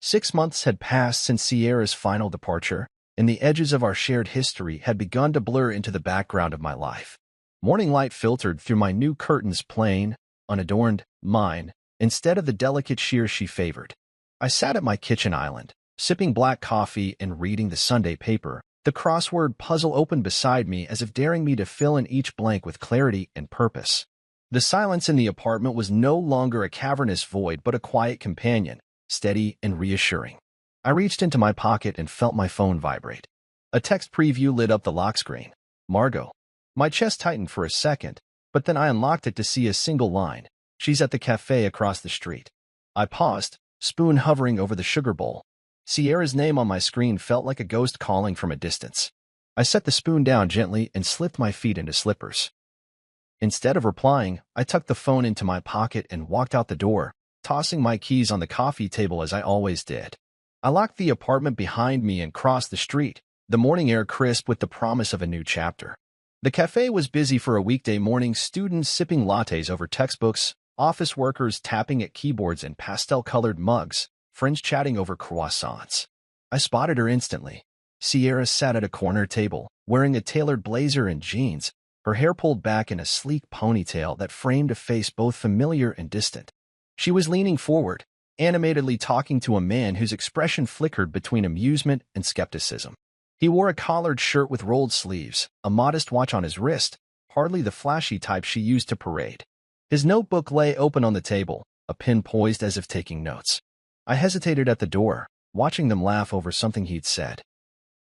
Speaker 1: 6 months had passed since Sierra's final departure, and the edges of our shared history had begun to blur into the background of my life. Morning light filtered through my new curtains plain, unadorned, mine, instead of the delicate sheer she favored. I sat at my kitchen island, sipping black coffee and reading the Sunday paper, the crossword puzzle open beside me as if daring me to fill in each blank with clarity and purpose. The silence in the apartment was no longer a cavernous void but a quiet companion, steady and reassuring. I reached into my pocket and felt my phone vibrate. A text preview lit up the lock screen. Margot. My chest tightened for a second, but then I unlocked it to see a single line. She's at the cafe across the street. I paused, spoon hovering over the sugar bowl. Sierra's name on my screen felt like a ghost calling from a distance. I set the spoon down gently and slipped my feet into slippers. Instead of replying, I tucked the phone into my pocket and walked out the door, tossing my keys on the coffee table as I always did. I locked the apartment behind me and crossed the street, the morning air crisp with the promise of a new chapter. The cafe was busy for a weekday morning, students sipping lattes over textbooks, office workers tapping at keyboards in pastel-colored mugs, friends chatting over croissants. I spotted her instantly. Sierra sat at a corner table, wearing a tailored blazer and jeans, her hair pulled back in a sleek ponytail that framed a face both familiar and distant. She was leaning forward, animatedly talking to a man whose expression flickered between amusement and skepticism. He wore a collared shirt with rolled sleeves, a modest watch on his wrist, hardly the flashy type she used to parade. His notebook lay open on the table, a pen poised as if taking notes. I hesitated at the door, watching them laugh over something he'd said.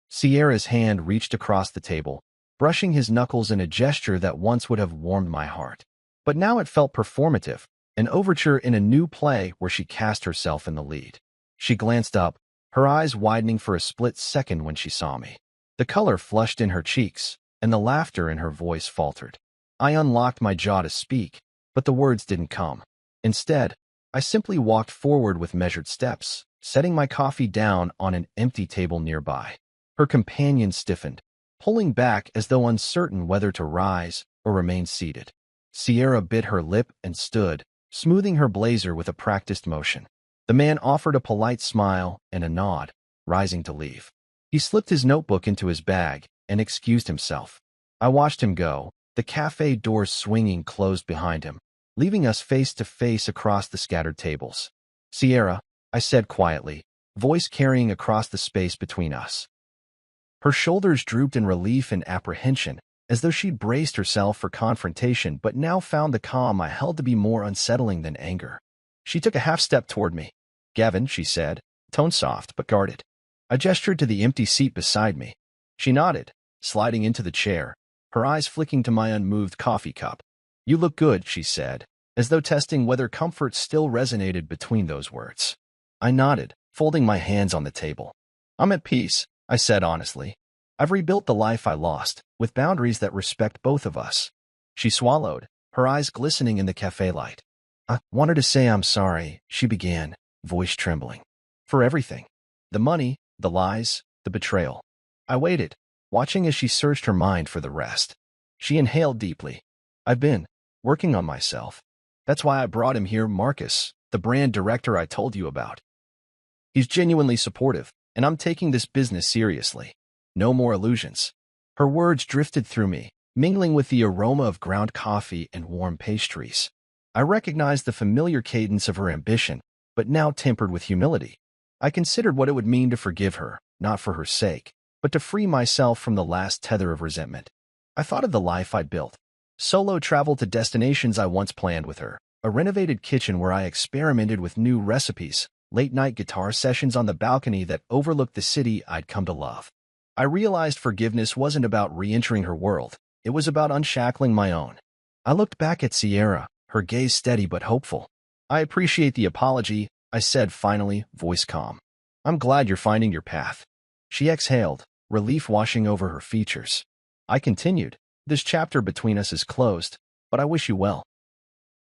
Speaker 1: Sierra's hand reached across the table, brushing his knuckles in a gesture that once would have warmed my heart. But now it felt performative, an overture in a new play where she cast herself in the lead. She glanced up, her eyes widening for a split second when she saw me. The color flushed in her cheeks, and the laughter in her voice faltered. I unlocked my jaw to speak, but the words didn't come. Instead, I simply walked forward with measured steps, setting my coffee down on an empty table nearby. Her companion stiffened, pulling back as though uncertain whether to rise or remain seated. Sierra bit her lip and stood, smoothing her blazer with a practiced motion. The man offered a polite smile and a nod, rising to leave. He slipped his notebook into his bag and excused himself. I watched him go, the cafe doors swinging closed behind him, leaving us face to face across the scattered tables. "Sierra," I said quietly, voice carrying across the space between us. Her shoulders drooped in relief and apprehension, as though she'd braced herself for confrontation but now found the calm I held to be more unsettling than anger. She took a half-step toward me. "Gavin," she said, tone soft but guarded. I gestured to the empty seat beside me. She nodded, sliding into the chair, her eyes flicking to my unmoved coffee cup. "You look good," she said, as though testing whether comfort still resonated between those words. I nodded, folding my hands on the table. "I'm at peace," I said honestly. "I've rebuilt the life I lost, with boundaries that respect both of us." She swallowed, her eyes glistening in the cafe light. "I wanted to say I'm sorry," she began, voice trembling. "For everything. The money, the lies, the betrayal." I waited, watching as she searched her mind for the rest. She inhaled deeply. "I've been working on myself. That's why I brought him here, Marcus, the brand director I told you about. He's genuinely supportive, and I'm taking this business seriously. No more illusions." Her words drifted through me, mingling with the aroma of ground coffee and warm pastries. I recognized the familiar cadence of her ambition, but now tempered with humility. I considered what it would mean to forgive her, not for her sake, but to free myself from the last tether of resentment. I thought of the life I'd built. Solo travel to destinations I once planned with her, a renovated kitchen where I experimented with new recipes, late-night guitar sessions on the balcony that overlooked the city I'd come to love. I realized forgiveness wasn't about re-entering her world. It was about unshackling my own. I looked back at Sierra, her gaze steady but hopeful. "I appreciate the apology," I said finally, voice calm. "I'm glad you're finding your path." She exhaled, relief washing over her features. I continued, "This chapter between us is closed, but I wish you well."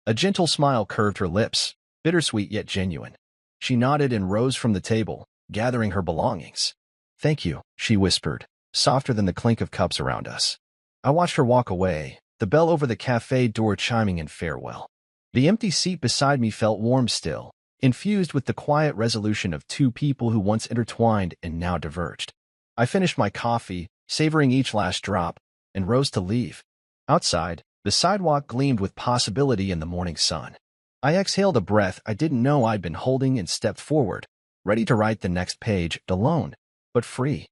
Speaker 1: A gentle smile curved her lips, bittersweet yet genuine. She nodded and rose from the table, gathering her belongings. "Thank you," she whispered, softer than the clink of cups around us. I watched her walk away, the bell over the cafe door chiming in farewell. The empty seat beside me felt warm still, infused with the quiet resolution of two people who once intertwined and now diverged. I finished my coffee, savoring each last drop, and rose to leave. Outside, the sidewalk gleamed with possibility in the morning sun. I exhaled a breath I didn't know I'd been holding and stepped forward, ready to write the next page, alone, but free.